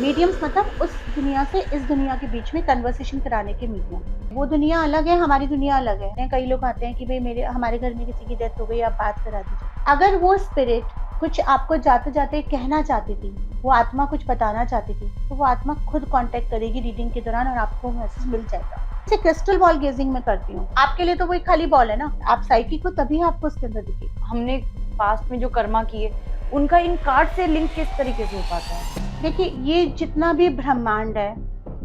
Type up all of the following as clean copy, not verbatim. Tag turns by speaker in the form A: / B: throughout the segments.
A: Mediums मतलब उस दुनिया से इस दुनिया के बीच में कन्वर्सेशन कराने के मीडियम। वो दुनिया अलग है, हमारी दुनिया अलग है। कई लोग आते हैं कि भाई मेरे हमारे घर में किसी की डेथ हो गई, आप बात करा दीजिए। अगर वो स्पिरिट कुछ आपको जाते जाते कहना चाहती थी, वो आत्मा कुछ बताना चाहती थी, तो वो आत्मा खुद कांटेक्ट करेगी रीडिंग के दौरान और आपको मैसेज मिल जाएगा। जैसे क्रिस्टल बॉल गेजिंग में करती हूँ, आपके लिए तो वो एक खाली बॉल है ना, आप साइकिक हो तभी आपको उसके अंदर दिखेगा।
B: हमने पास्ट में जो कर्मा किए उनका इन कार्ड से लिंक किस तरीके से हो पाता है?
A: देखिए, ये जितना भी ब्रह्मांड है,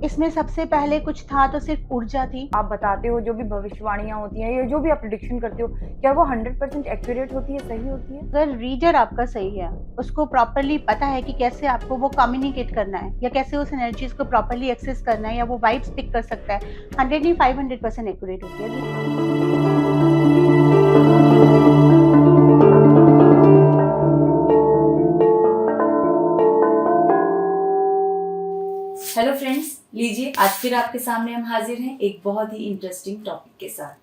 A: इसमें सबसे पहले कुछ था तो सिर्फ ऊर्जा थी।
B: आप बताते हो जो भी भविष्यवाणियां होती हैं या जो भी आप प्रेडिक्शन करते हो, क्या वो 100% एक्यूरेट होती है, सही होती है?
A: अगर रीडर आपका सही है, उसको प्रॉपर्ली पता है कि कैसे आपको वो कम्युनिकेट करना है या कैसे उस एनर्जीज को प्रॉपर्ली एक्सेस करना है या वो वाइब्स पिक कर सकता है, 100 नहीं 500% एक्यूरेट होती है।
C: हेलो फ्रेंड्स, लीजिए आज फिर आपके सामने हम हाजिर हैं एक बहुत ही इंटरेस्टिंग टॉपिक के साथ।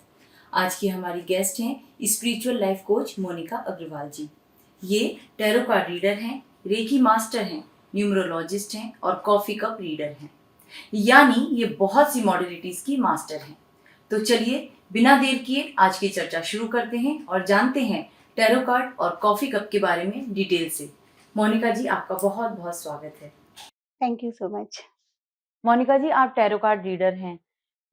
C: आज की हमारी गेस्ट हैं spiritual life coach Monika Agarwal ji. ये टैरो कार्ड रीडर हैं, रेकी मास्टर हैं, न्यूमरोलॉजिस्ट हैं और कॉफी कप रीडर हैं, यानी ये बहुत सी मॉडलिटीज की मास्टर हैं। तो चलिए बिना देर किए आज की चर्चा शुरू करते हैं और जानते हैं टैरो कार्ड और कॉफी कप के बारे में डिटेल से। मोनिका जी, आपका बहुत बहुत स्वागत है।
A: Thank you so much.
B: Monika ji, आप टैरो कार्ड रीडर हैं,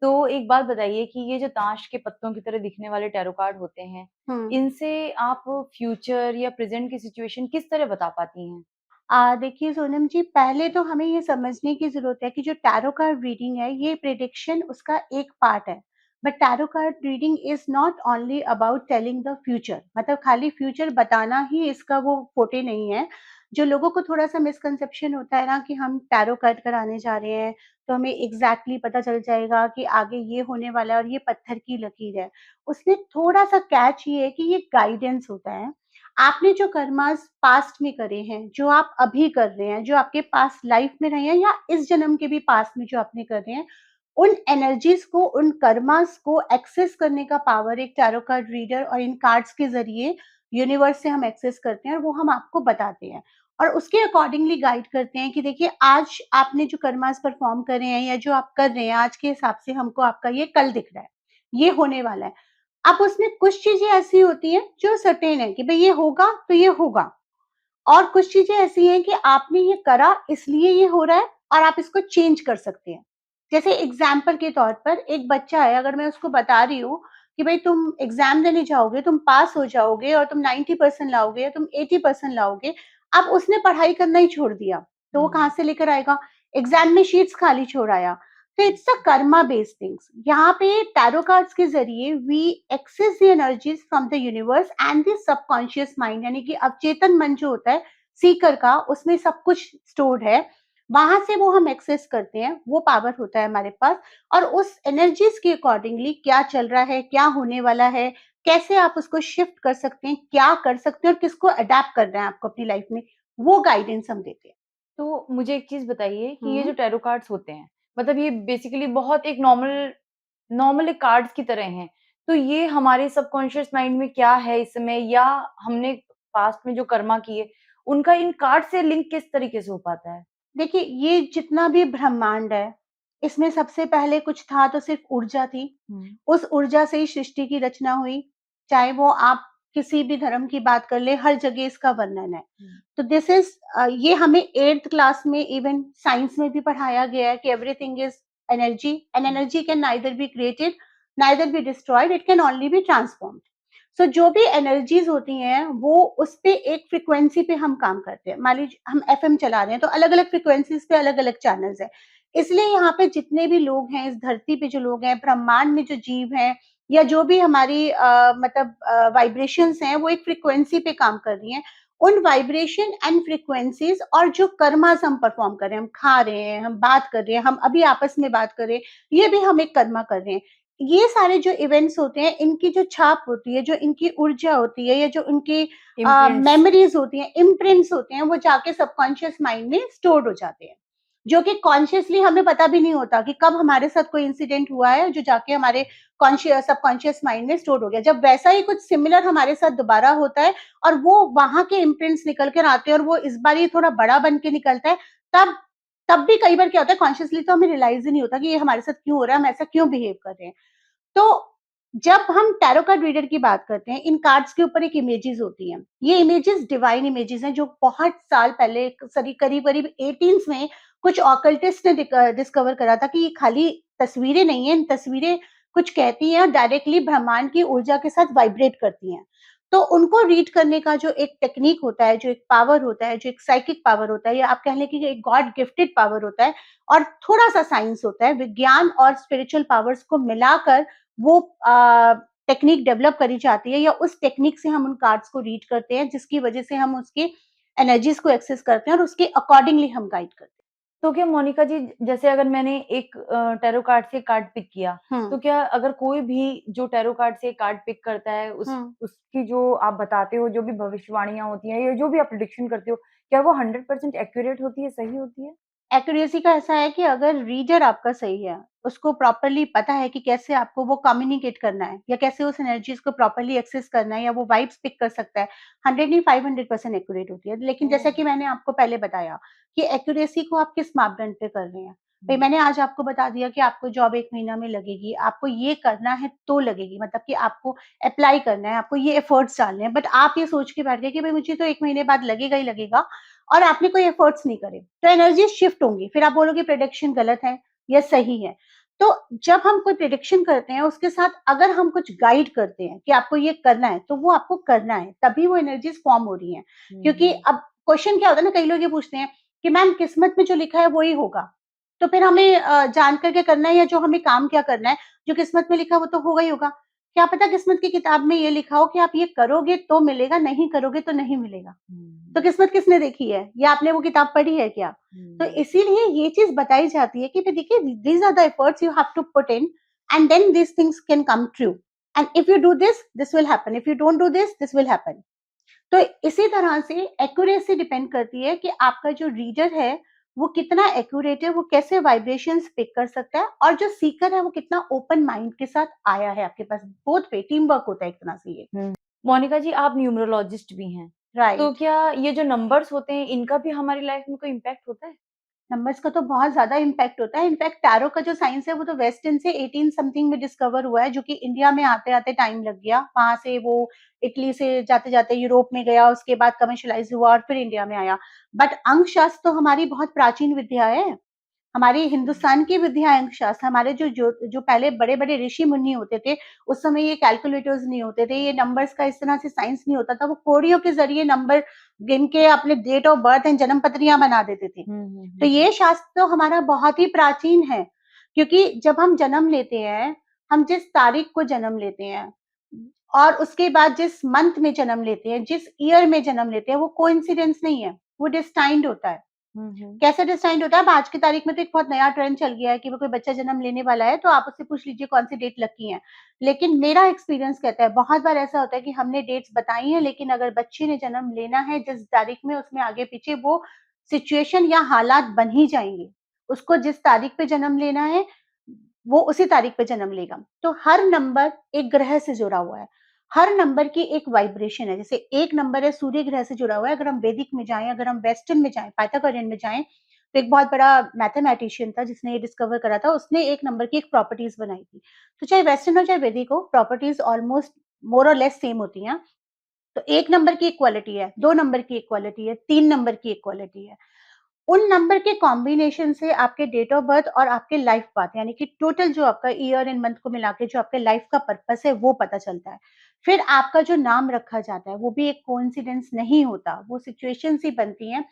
B: तो एक बात बताइए कि ये जो ताश के पत्तों की तरह दिखने वाले टैरो कार्ड होते हैं, इनसे आप फ्यूचर या प्रेजेंट की सिचुएशन किस तरह बता पाती हैं?
A: देखिए सोनम जी, पहले तो हमें ये समझने की ज़रूरत है कि जो टैरो कार्ड रीडिंग है, ये प्रेडिक्शन उसका एक पार्ट है। But tarot card reading is not only about telling the future, मतलब खाली फ्यूचर बताना ही इसका वो फोटे नहीं है। जो लोगों को थोड़ा-सा मिसकंसेप्शन होता है ना कि हम टैरो कार्ड कराने जा रहे हैं, तो हमें एग्ज़ैक्टली पता चल जाएगा कि आगे ये होने वाला है और ये पत्थर की लकीर है। उसमें थोड़ा-सा कैच ये है कि ये गाइडेंस होता है। आपने जो कर्मास पास्ट में करे हैं, जो आप अभी कर रहे हैं, जो आपके पास्ट लाइफ में रहे हैं या इस जन्म के भी पास्ट में जो आपने कर रहे हैं, उन एनर्जीज़ को, उन कर्मास को एक्सेस करने का पावर एक टैरो कार्ड रीडर और इन कार्ड्स के ज़रिए यूनिवर्स से हम एक्सेस करते हैं और वो हम आपको बताते हैं। और उसके अकॉर्डिंगली गाइड करते हैं कि देखिए आज आपने जो कर्मास परफॉर्म करे हैं या जो आप कर रहे हैं, आज के हिसाब से हमको आपका ये कल दिख रहा है, ये होने वाला है। अब उसमें कुछ चीज़ें ऐसी होती हैं जो सर्टेन है कि भई ये होगा तो ये होगा, और कुछ चीज़ें ऐसी हैं कि आपने ये करा इसलिए ये हो रहा है और आप इसको चेंज कर सकते हैं। जैसे एग्ज़ाम्पल के तौर पर एक बच्चा है, अगर मैं उसको बता रही हूँ कि भई तुम एग्ज़ाम देने जाओगे, तुम पास हो जाओगे और तुम 90% लाओगे या तुम 80% लाओगे, अब उसने पढ़ाई करना ही छोड़ दिया, तो वो कहाँ से लेकर आएगा? एग्ज़ाम में शीट्स खाली छोड़ आया। तो it's a karma based things. यहाँ पे टैरो कार्ड्स के ज़रिए we access the energies from the universe and the subconscious mind, यानी कि अवचेतन मन जो होता है सीकर का, उसमें सब कुछ स्टोर्ड है। वहाँ से वो हम एक्सेस करते हैं, वो पावर होता है हमारे पास। और उस एनर्जीज़ के अकॉर्डिंगली क्या चल रहा है, क्या होने वाला है, कैसे आप उसको शिफ्ट कर सकते हैं, क्या कर सकते हैं और किसको अडैप्ट करना है आपको अपनी लाइफ में, वो गाइडेंस हम देते हैं।
B: तो मुझे एक चीज़ बताइए कि ये
A: हुँ।
B: जो टैरो कार्ड्स होते हैं, मतलब ये बेसिकली बहुत एक नॉर्मल नॉर्मल एक कार्ड्स की तरह हैं। तो ये हमारे सबकॉन्शियस माइंड में क्या है इस समय, या हमने पास्ट में जो कर्मा किए, उनका इन कार्ड से लिंक किस तरीके से हो पाता है?
A: देखिए, ये जितना भी ब्रह्मांड है, इसमें सबसे पहले कुछ था तो सिर्फ़ ऊर्जा थी।
B: हुँ।
A: उस ऊर्जा से ही सृष्टि की रचना हुई। चाहे वो आप किसी भी धर्म की बात कर लें, हर जगह इसका वर्णन है।
B: हुँ।
A: तो दिस इज़ ये हमें 8th क्लास में इवन साइंस में भी पढ़ाया गया है कि everything is energy and
B: hmm.
A: Energy can neither be created, neither be destroyed, it can only be transformed. So जो भी एनर्जीज़ होती हैं, वो उस पे एक फ्रीक्वेंसी पे हम काम करते हैं। मान लीजिए हम एफ़एम चला रहे हैं, तो अलग-अलग फ्रीक्वेंसीज़ पे अलग-अलग चैनल्स हैं। इसलिए यहाँ पे जितने भी लोग हैं, इस धरती पे जो लोग हैं, ब्रह्मांड में जो जीव हैं या जो भी हमारी मतलब वाइब्रेशंस हैं, वो एक फ्रीक्वेंसी पे काम कर रही हैं। उन वाइब्रेशन एंड फ्रीक्वेंसीज़ और जो कर्मास हम परफ़ॉर्म कर रहे हैं, हम खा रहे हैं, हम बात कर रहे हैं, हम अभी आपस में बात कर रहे हैं, ये भी हम एक कर्मा कर रहे हैं। ये सारे जो इवेंट्स होते हैं, इनकी जो छाप होती है, जो इनकी ऊर्जा होती है या जो इनकी
B: इम्प्रिंट्स।
A: मेमोरीज़ होती हैं, इम्प्रिंट्स होते हैं, वो जाके सबकॉन्शियस माइंड में स्टोर्ड हो जाते हैं। जो कि कॉन्शियसली हमें पता भी नहीं होता कि कब हमारे साथ कोई इंसिडेंट हुआ है, जो जाके हमारे सबकॉन्शियस माइंड में स्टोर हो गया। जब वैसा ही कुछ सिमिलर हमारे साथ दोबारा होता है और वो वहाँ के इम्प्रिंट्स निकल कर आते हैं और वो इस बार ये थोड़ा बड़ा बन के निकलता है, तब तब भी कई बार क्या होता है, कॉन्शियसली तो हमें रियलाइज़ ही नहीं होता कि ये हमारे साथ क्यों हो रहा है, हम ऐसा क्यों बिहेव कर रहे हैं। तो जब हम टैरो कार्ड रीडर की बात करते हैं, इन कार्ड्स के ऊपर एक इमेजेस होती हैं। ये इमेजेस डिवाइन इमेजेस हैं जो बहुत साल पहले करीब-करीब 18th में कुछ ऑकल्टिस्ट ने डिस्कवर करा था कि ये खाली तस्वीरें नहीं हैं, इन तस्वीरें कुछ कहती हैं और डायरेक्टली ब्रह्मांड की ऊर्जा के साथ वाइब्रेट करती हैं। तो उनको रीड करने का जो एक टेक्नीक होता है, जो एक पावर होता है, जो एक साइकिक पावर होता है, या आप कह लें कि एक गॉड गिफ्टेड पावर होता है और थोड़ा-सा साइंस होता है, विज्ञान और स्पिरिचुअल पावर्स को मिलाकर वो टेक्निक डेवलप करी जाती है, या उस टेक्निक से हम उन कार्ड्स को रीड करते हैं, जिसकी वजह से हम उसकी एनर्जीज को एक्सेस करते हैं और उसके अकॉर्डिंगली हम गाइड करते
B: तो क्या मोनिका जी, जैसे अगर मैंने एक टैरो कार्ड से कार्ड पिक किया,
A: हैं।
B: तो क्या अगर कोई भी जो टैरो कार्ड से कार्ड पिक करता है, उसकी जो आप बताते हो, जो भी भविष्यवाणियाँ होती हैं या जो भी आप प्रेडिक्शन करते हो, क्या वो 100% एक्यूरेट होती है, सही होती है?
A: एक्यूरेसी का ऐसा है कि अगर रीडर आपका सही है, उसको प्रॉपर्ली पता है कि कैसे आपको वो कम्युनिकेट करना है, या कैसे उस एनर्जीज को प्रॉपर्ली एक्सेस करना है, या वो वाइब्स पिक कर सकता है, 100 नहीं 500% एक्यूरेट होती है। लेकिन जैसा
B: ओह!
A: कि मैंने आपको पहले बताया कि एक्यूरेसी को आप किस मापदंड पे कर रहे हैं। भई
B: हुँ,
A: मैंने आज आपको बता दिया कि आपको जॉब 1 महीना में लगेगी, आपको ये करना है तो लगेगी, मतलब कि आपको एप्लाई करना है, आपको ये एफर्ट्स डालने हैं, बट आप ये सोच के बैठ गए कि भई मुझे तो 1 महीने बाद लगेगा ही लगेगा, और आपने कोई एफर्ट्स नहीं करे, तो एनर्जी शिफ्ट होंगी। फिर आप बोलोगे प्रेडिक्शन गलत है या सही है। तो जब हम कोई प्रेडिक्शन करते हैं, उसके साथ अगर हम कुछ गाइड करते हैं कि आपको ये करना है, तो वो आपको करना है, तभी वो एनर्जीज़ फॉर्म हो रही हैं।
B: हुँ,
A: क्योंकि
B: हुँ।
A: अब क्वेश्चन क्या होता है ना, कई लोग ये पूछते हैं कि मैम किस्मत में जो लिखा है वो ही होगा। तो फिर हमें जान कर के करना है, या जो हमें काम क्या करना है, जो किस्मत में लिखा है वो तो होगा ही होगा। क्या पता किस्मत की किताब में ये लिखा हो कि आप ये करोगे तो मिलेगा, नहीं करोगे तो नहीं मिलेगा। तो
B: हुँ,
A: किस्मत किसने देखी है, या आपने वो किताब पढ़ी है क्या? तो
B: हुँ,
A: इसीलिए ये चीज़ बताई जाती है कि भई देखिए, these are the efforts you have to put in, and then these things can come true, and if you do this will happen, if you don't do this will happen. तो इसी तरह से एक्यूरेसी डिपेंड करती है कि आपका जो reader है, वो कितना एक्यूरेट है, वो कैसे वाइब्रेशंस पिक कर सकता है, और जो सीकर है वो कितना ओपन माइंड के साथ आया है आपके पास। बोथ वे टीम वर्क होता है एक तरह से ये।
B: हुँ। मोनिका जी, आप न्यूमरोलॉजिस्ट भी हैं, तो
A: राइट।
B: क्या ये जो नंबर्स होते हैं, इनका भी हमारी लाइफ में कोई इम्पैक्ट होता है?
A: नंबर्स का तो बहुत ज़्यादा इम्पैक्ट होता है। इनफैक्ट टैरो का जो साइंस है वो तो वेस्टर्न से 18 समथिंग में डिस्कवर हुआ है, जो कि इंडिया में आते-आते टाइम लग गया। वहाँ से वो इटली से जाते-जाते यूरोप में गया, उसके बाद कमर्शियलाइज़ हुआ और फिर इंडिया में आया। बट अंक शास्त्र तो हमारी बहुत प्राचीन विद्या है। हमारे हिंदुस्तान की विद्या है अंकशास्त्र। हमारे जो पहले बड़े-बड़े ऋषि-मुनि होते थे, उस समय ये कैलकुलेटर्स नहीं होते थे, ये नंबर्स का इस तरह से साइंस नहीं होता था। वो कोड़ियों के ज़रिए नंबर गिन के अपने डेट ऑफ बर्थ एंड जन्म पत्रियाँ बना देते थे।
B: हुँ, हुँ,
A: तो
B: हुँ, हुँ।
A: ये शास्त्र तो हमारा बहुत ही प्राचीन है, क्योंकि जब हम जन्म लेते हैं, हम जिस तारीख को जन्म लेते हैं और उसके बाद जिस मंथ में जन्म लेते हैं, जिस ईयर में जन्म लेते हैं, वो कोइंसिडेंस नहीं है, वो डेस्टाइन्ड होता है।
B: हुँ, हुँ।
A: कैसे डिसाइड होता है? अब आज की तारीख में तो एक बहुत नया ट्रेंड चल गया है कि वो कोई बच्चा जन्म लेने वाला है, तो आप उससे पूछ लीजिए कौन सी डेट लकी है। लेकिन मेरा एक्सपीरियंस कहता है, बहुत बार ऐसा होता है कि हमने डेट्स बताई हैं, लेकिन अगर बच्चे ने जन्म लेना है जिस तारीख में, उसमें आगे-पीछे वो सिचुएशन या हालात बन ही जाएँगे। उसको जिस तारीख पे जन्म लेना है, वो उसी तारीख पे जन्म लेगा। तो हर नंबर एक ग्रह से जुड़ा हुआ है। हर नंबर की एक वाइब्रेशन है। जैसे एक नंबर है सूर्य ग्रह से जुड़ा हुआ है, अगर हम वैदिक में जाएँ, अगर हम वेस्टर्न में जाएँ, पाइथागोरियन में जाएँ, तो एक बहुत बड़ा मैथमेटिशियन था जिसने ये डिस्कवर करा था, उसने एक नंबर की एक प्रॉपर्टीज़ बनाई थी। तो चाहे वेस्टर्न हो चाहे वैदिक हो, प्रॉपर्टीज़ ऑलमोस्ट मोर और लेस सेम होती हैं। तो 1 नंबर की एक क्वालिटी है, 2 नंबर की एक क्वालिटी है, 3 नंबर की एक क्वालिटी है। उन नंबर के कॉम्बिनेशन से आपके डेट ऑफ बर्थ और आपके लाइफ पाथ, यानी कि टोटल जो आपका ईयर एंड मंथ को मिला के जो आपके लाइफ का पर्पस है वो पता चलता है। फिर आपका जो नाम रखा जाता है वो भी एक कोइंसिडेंस नहीं होता, वो सिचुएशंस ही बनती हैं।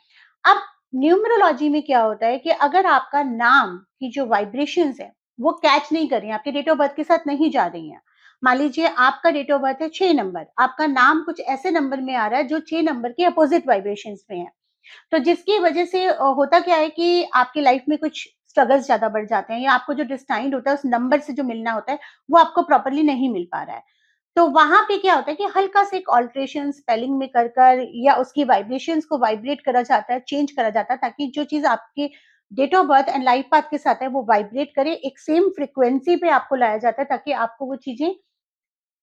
A: अब न्यूमरोलॉजी में क्या होता है कि अगर आपका नाम की जो वाइब्रेशंस है वो कैच नहीं कर रही हैं, आपके डेट ऑफ बर्थ के साथ नहीं जा रही हैं। मान लीजिए आपका डेट ऑफ बर्थ है 6 नंबर, आपका नाम कुछ ऐसे नंबर में आ रहा है जो 6 नंबर के अपोजिट वाइब्रेशंस में है। तो जिसकी वजह से होता क्या है कि आपकी लाइफ में कुछ स्ट्रगल्स ज़्यादा बढ़ जाते हैं, या आपको जो डेस्टाइन्ड होता है उस नंबर से जो मिलना होता है, वो आपको प्रॉपर्ली नहीं मिल पा रहा है। तो वहाँ पे क्या होता है कि हल्का सा एक अल्टरेशन स्पेलिंग में कर या उसकी वाइब्रेशंस को वाइब्रेट करा जाता है, चेंज करा जाता है, ताकि जो चीज़ आपके date of birth and life path के साथ है वो वाइब्रेट करे, एक सेम फ्रीक्वेंसी पे आपको लाया जाता है, ताकि आपको वो चीज़ें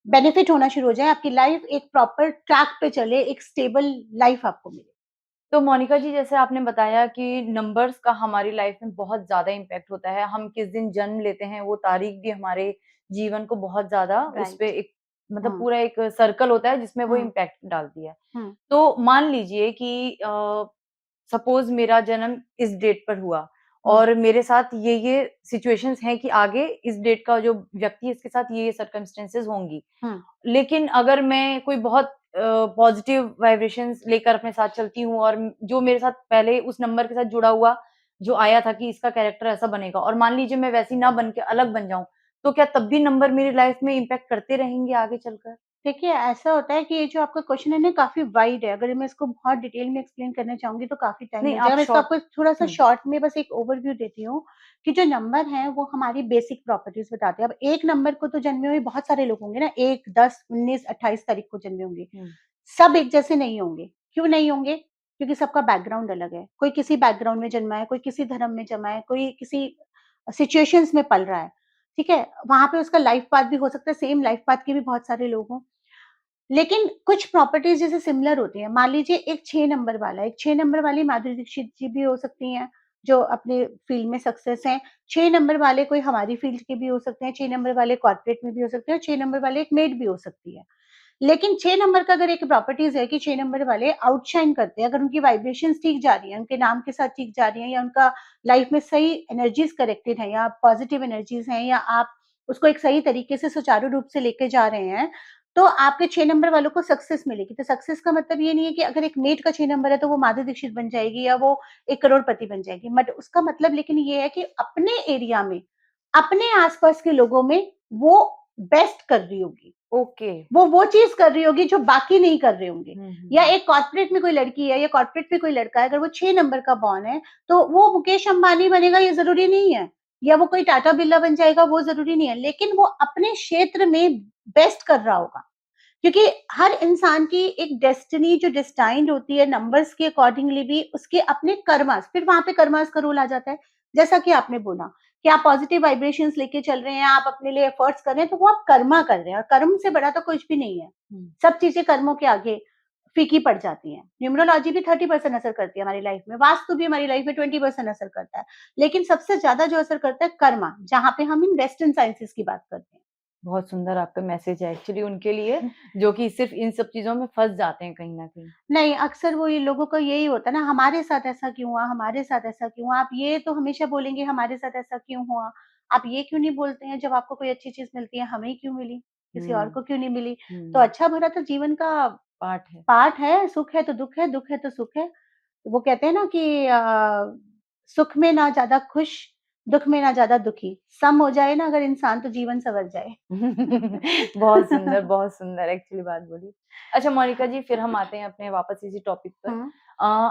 A: बेनिफिट होना शुरू हो जाए, आपकी लाइफ एक प्रॉपर ट्रैक पे चले, एक स्टेबल लाइफ आपको मिले।
B: तो मोनिका जी, जैसे आपने बताया कि नंबर्स का हमारी लाइफ में बहुत ज़्यादा इम्पैक्ट होता है। हम किस दिन जन्म लेते हैं, वो तारीख भी हमारे जीवन को बहुत ज़्यादा उसपे
A: राइट।
B: एक मतलब
A: हुँ,
B: पूरा एक सर्कल होता है जिसमें वो
A: हुँ,
B: इम्पैक्ट डालती है।
A: हुँ,
B: तो मान लीजिए कि सपोज़ मेरा जन्म इस डेट पर हुआ
A: हुँ,
B: और मेरे साथ ये सिचुएशंस हैं कि आगे इस डेट का जो व्यक्ति है इसके साथ ये सर्कमस्टेंसेस होंगी।
A: हुँ,
B: लेकिन अगर मैं कोई बहुत पॉज़िटिव वाइब्रेशंस लेकर अपने साथ चलती हूँ और जो मेरे साथ पहले उस नंबर के साथ जुड़ा हुआ जो आया था कि इसका कैरेक्टर ऐसा बनेगा और मान लीजिए मैं वैसी ना बन के अलग बन जाऊँ, तो क्या तब भी नंबर मेरी लाइफ़ में इम्पैक्ट करते रहेंगे आगे चलकर?
A: देखिए, ऐसा होता है कि ये जो आपका क्वेश्चन है ना काफ़ी वाइड है, अगर मैं इसको बहुत डिटेल में एक्सप्लेन करना चाहूँगी तो काफ़ी टाइम
B: नहीं,
A: लग
B: आप
A: जाएगा। मैं इसका
B: शॉर्ट
A: आपको थोड़ा-सा
B: हुँ,
A: शॉर्ट में बस एक ओवरव्यू देती हूँ, कि जो नंबर हैं वो हमारी बेसिक प्रॉपर्टीज़ बताते हैं। अब एक नंबर को तो जन्मे हुए बहुत सारे लोग होंगे ना, 1, 10, 19, 28 तारीख को जन्मे होंगे।
B: हुँ,
A: सब एक जैसे नहीं होंगे। क्यों नहीं होंगे? क्योंकि सबका बैकग्राउंड अलग है। कोई किसी बैकग्राउंड में जन्मा है, कोई किसी धर्म में जन्मा है, कोई किसी सिचुएशंस में पल रहा है, ठीक है? वहाँ पे उसका लाइफ पाथ भी हो सकता है, सेम लाइफ पाथ के भी बहुत सारे लोग हों। लेकिन कुछ प्रॉपर्टीज़ जैसे सिमिलर होती हैं। मान लीजिए एक 6 नंबर वाला है, एक 6 नंबर वाली माधुरी दीक्षित जी भी हो सकती हैं, जो अपने फ़ील्ड में सक्सेस हैं। 6 नंबर वाले कोई हमारी फ़ील्ड के भी हो सकते हैं, 6 नंबर वाले कॉर्पोरेट में भी हो सकते हैं और 6 नंबर वाले एक मेड भी हो सकती है। लेकिन 6 नंबर का अगर एक प्रॉपर्टीज़ है कि 6 नंबर वाले आउटशाइन करते हैं, अगर उनकी वाइब्रेशंस ठीक जा रही हैं, उनके नाम के साथ ठीक जा रही हैं या उनका लाइफ में सही एनर्जीज़ करेक्टेड है या पॉजिटिव एनर्जीज़ हैं या आप उसको एक सही तरीके से सुचारू रूप से लेके जा रहे हैं, तो आपके 6 नंबर वालों को सक्सेस मिलेगी। तो सक्सेस का मतलब ये नहीं है कि अगर एक मेट का 6 नंबर है तो वो माधुरी दीक्षित बन जाएगी या वो एक करोड़पति बन जाएगी। बट उसका मतलब लेकिन ये है कि अपने एरिया में, अपने आस-पास के लोगों में वो बेस्ट कर रही होगी।
B: ओके।
A: वो चीज़ कर रही होगी जो बाकी नहीं कर रहे होंगे।
B: हुँ, हुँ,
A: या
B: हुँ।
A: एक कॉर्पोरेट में कोई लड़की है या कॉर्पोरेट में कोई लड़का है, अगर वो 6 नंबर का बॉर्न है, तो वो मुकेश अंबानी बनेगा ये ज़रूरी नहीं है, या वो कोई टाटा बिरला बन जाएगा वो ज़रूरी नहीं है, लेकिन वो अपने क्षेत्र में बेस्ट कर रहा होगा। क्योंकि हर इंसान की एक डेस्टिनी जो डेस्टाइन्ड होती है नंबर्स के अकॉर्डिंगली भी उसके अपने कर्मास, फिर वहाँ पे कर्मास का रोल आ जाता है। जैसा कि आपने बोला कि आप पॉजिटिव वाइब्रेशंस लेके चल रहे हैं, आप अपने लिए एफर्ट्स कर रहे हैं, तो वो आप कर्मा कर रहे हैं और कर्म से बड़ा तो कुछ भी नहीं है।
B: हुँ।
A: सब चीज़ें कर्मों के आगे फीकी पड़ जाती हैं। न्यूमरोलॉजी भी 30% असर करती है हमारी लाइफ में, वास्तु भी हमारी लाइफ में 20% असर करता है। लेकिन सबसे ज़्यादा जो असर करता है कर्मा, जहाँ पे हम इन वेस्टर्न साइंसेज़ की बात करते हैं।
B: बहुत सुंदर आपका मैसेज है एक्चुअली उनके लिए, जो कि सिर्फ़ इन सब चीज़ों में फँस जाते हैं कहीं न कहीं।
A: नहीं, अक्सर वो ये लोगों का यही होता है ना, हमारे साथ ऐसा क्यों हुआ, हमारे साथ ऐसा क्यों हुआ? आप ये तो हमेशा बोलेंगे हमारे साथ ऐसा क्यों हुआ? आप ये क्यों नहीं बोलते हैं जब आपको कोई अच्छी चीज़ मिलती है, हमें क्यों मिली? किसी और
B: हुँ,
A: को क्यों नहीं मिली? तो
B: हुँ,
A: अच्छा-बुरा तो जीवन का
B: पार्ट है।
A: पार्ट है, सुख है तो दुःख है तो सुख है। वो कहते हैं ना कि सुख में ना ज़्यादा खुश, दुःख में ना ज़्यादा दुखी। सम हो जाए ना अगर इंसान तो जीवन सँवर जाए।
B: बहुत सुंदर एक्चुअली बात बोली। अच्छा मोनिका जी, फिर हम आते हैं अपने वापस इसी टॉपिक पर।
A: हुँ,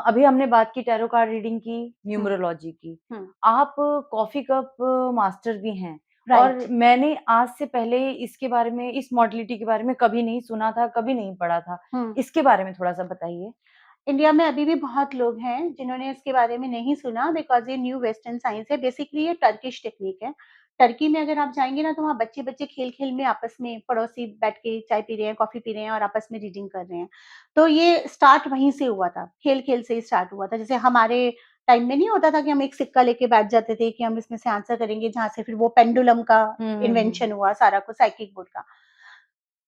B: अभी हमने बात की टैरो कार्ड रीडिंग की,
A: हुँ,
B: न्यूमरोलॉजी की।
A: हुँ,
B: आप कॉफ़ी कप मास्टर भी हैं और
A: राइट।
B: मैंने आज से पहले इसके बारे में, इस मॉडलिटी के बारे में कभी नहीं सुना था, कभी नहीं पढ़ा था।
A: हुँ।
B: इसके बारे में थोड़ा-सा बताइए?
A: इंडिया में अभी भी बहुत लोग हैं जिन्होंने इसके बारे में नहीं सुना बिकॉज़ ये न्यू वेस्टर्न साइंस है। बेसिकली ये टर्किश टेक्निक है। टर्की में अगर आप जाएँगे ना तो वहाँ बच्चे-बच्चे खेल-खेल में आपस में पड़ोसी बैठ के चाय पी रहे हैं, कॉफ़ी पी रहे हैं और आपस में रीडिंग कर रहे हैं। तो ये स्टार्ट वहीं से हुआ था, खेल-खेल से ही स्टार्ट हुआ था। जैसे हमारे टाइम में नहीं होता था कि हम एक सिक्का लेके बैठ जाते थे कि हम इसमें से आंसर करेंगे, जहाँ से फिर वो पेंडुलम का
B: हुँ, हुँ, हुँ।
A: इन्वेंशन हुआ सारा कुछ साइकिक बोर्ड का।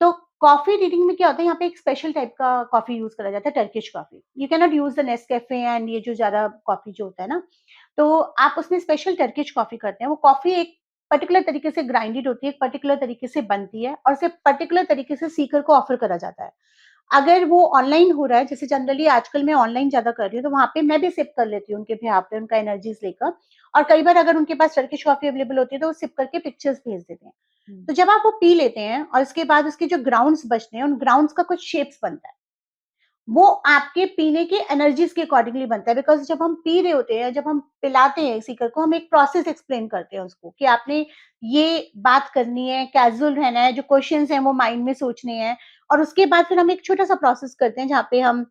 A: तो कॉफ़ी रीडिंग में क्या होता है, यहाँ पे एक स्पेशल टाइप का कॉफ़ी यूज़ करा जाता है, Turkish coffee. You can not use the Nescafe and ये जो ज़्यादा कॉफ़ी जो होता है ना, तो आप उसमें स्पेशल टर्किश कॉफ़ी करते हैं। वो कॉफ़ी एक पर्टिकुलर तरीके से ग्राइंडेड होती है, एक पर्टिकुलर तरीके से बनती है और उसे पर्टिकुलर तरीके से सीकर को ऑफ़र करा जाता है। अगर वो ऑनलाइन हो रहा है, जैसे जनरली आजकल मैं ऑनलाइन ज़्यादा कर रही हूँ, तो वहाँ पे मैं भी सिप कर लेती हूँ उनके बिहाफ़ पे, उनका एनर्जीज़ लेकर और कई बार अगर उनके पास टर्किश कॉफ़ी अवेलेबल होती है, तो वो सिप करके पिक्चर्स भेज देते हैं।
B: हुँ।
A: तो जब आप वो पी लेते हैं और उसके बाद उसके जो ग्राउंड्स बचते हैं, उन ग्राउंड्स का कुछ शेप्स बनता है। वो आपके पीने की एनर्जीज़ के अकॉर्डिंगली बनता है बिकॉज़ जब हम पी रहे होते हैं, जब हम पिलाते हैं किसी को, हम एक प्रोसेस एक्सप्लेन करते हैं उसको कि आपने ये बात करनी है, कैज़ुअल रहना है, जो क्वेश्चन्स हैं वो माइंड में सोचने हैं और उसके बाद फिर हम एक छोटा-सा प्रोसेस करते हैं जहाँ पे हम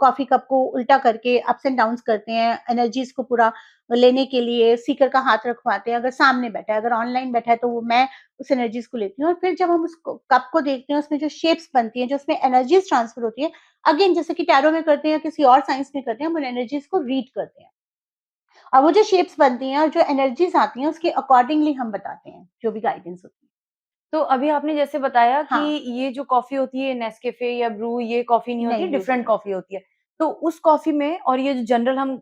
A: कॉफ़ी कप को उल्टा करके अप्स एंड डाउन्स करते हैं, एनर्जीज़ को पूरा लेने के लिए सीकर का हाथ रखवाते हैं, अगर सामने बैठा है, अगर ऑनलाइन बैठा है तो वो मैं उस एनर्जीज़ को लेती हूँ और फिर जब हम उस कप को देखते हैं, उसमें जो शेप्स बनती हैं, जो उसमें एनर्जीज़ ट्रांसफर होती है, अगेन जैसे कि टैरो में करते हैं या किसी और साइंस में करते हैं, हम उन एनर्जीज़ को रीड करते हैं। और वो जो शेप्स बनती हैं और जो एनर्जीज़ आती हैं, उसके अकॉर्डिंगली हम बताते हैं, जो भी गाइडेंस होती है।
B: तो अभी आपने जैसे बताया कि
A: हाँ,
B: ये जो कॉफ़ी होती है नेस्कैफ़े या ब्रू ये कॉफ़ी नहीं होती,
A: नहीं यूज़
B: डिफरेंट
A: करते।
B: कॉफ़ी होती है। तो उस कॉफ़ी में और ये जो जनरल हम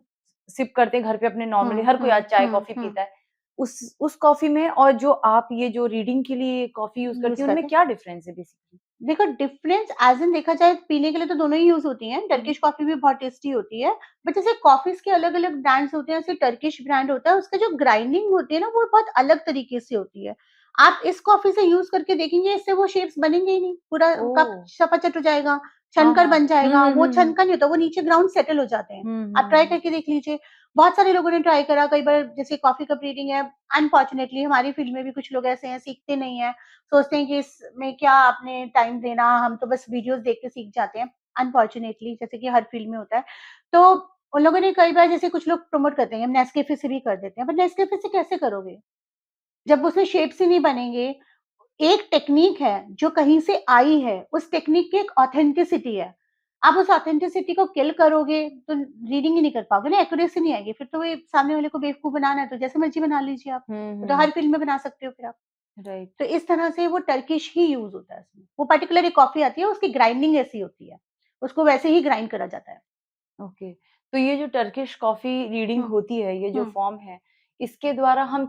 B: सिप करते हैं घर पे अपने नॉर्मली
A: हुँ,
B: हर कोई आज
A: हुँ, हुँ,
B: चाय-कॉफ़ी
A: हुँ,
B: पीता है। उस कॉफ़ी में और जो आप ये जो रीडिंग के लिए कॉफ़ी यूज़ करती
A: यूज़
B: हैं, उनमें
A: करते हैं।
B: क्या डिफरेंस है बेसिकली?
A: देखो डिफरेंस एज़ इन देखा जाए पीने के लिए तो दोनों ही यूज़ होती हैं,
B: हुँ।
A: टर्किश कॉफ़ी भी बहुत टेस्टी होती है, बट जैसे कॉफ़ीज़ के अलग-अलग ब्रांड्स होते हैं, ऐसे टर्किश ब्रांड होता है, उसका जो ग्राइंडिंग होती है ना, वो बहुत अलग तरीके से होती है। आप इस कॉफ़ी से यूज़ करके देखेंगे, इससे वो शेप्स बनेंगे ही नहीं, पूरा कप
B: ओह!
A: सपाचट हो जाएगा,
B: हाँ,
A: छनकर
B: हाँ।
A: बन
B: हुँ,
A: जाएगा,
B: हुँ,
A: वो
B: हुँ, हुँ।
A: छनका नहीं होता, वो नीचे ग्राउंड सेटल हो जाते हैं।
B: हुँ,
A: आप ट्राई
B: हुँ।
A: करके देख लीजिए, बहुत सारे लोगों ने ट्राई करा, कई बार जैसे कॉफ़ी कप रीडिंग है, अनफॉर्च्यूनेटली हमारी फील्ड में भी कुछ लोग ऐसे हैं, सीखते नहीं हैं, सोचते हैं कि इसमें क्या आपने टाइम देना, हम तो बस वीडियोज़ देख के सीख जाते हैं, अनफॉर्च्यूनेटली जैसे कि हर फील्ड में होता है। तो उन लोगों ने कई बार जैसे कुछ लोग प्रमोट करते हैं, हम नेस्कैफ़े से भी कर देते हैं, पर नेस्कैफ़े से कैसे करोगे? जब उसमें शेप्स ही नहीं बनेंगे, एक टेक्नीक है जो कहीं से आई है, उस टेक्नीक की एक ऑथेंटिसिटी है। आप उस ऑथेंटिसिटी को किल करोगे तो रीडिंग ही नहीं कर पाओगे ना, एक्यूरेसी नहीं आएगी, फिर तो ये सामने वाले को बेवकूफ़ बनाना है तो जैसे मर्ज़ी बना लीजिए आप,
B: हुँ,
A: वो तो हर
B: हुँ।
A: फील्ड में बना सकते हो फिर आप।
B: राइट,
A: तो इस तरह से वो टर्किश ही यूज़ होता है उसमें। वो पर्टिकुलर एक कॉफ़ी आती है, उसकी ग्राइंडिंग ऐसी होती है। उसको वैसे ही ग्राइंड करा जाता है।
B: ओके। तो ये जो टर्किश कॉफ़ी रीडिंग
A: हुँ,
B: होती है, ये जो
A: हुँ।
B: फ़ॉर्म है, इसके द्वारा हम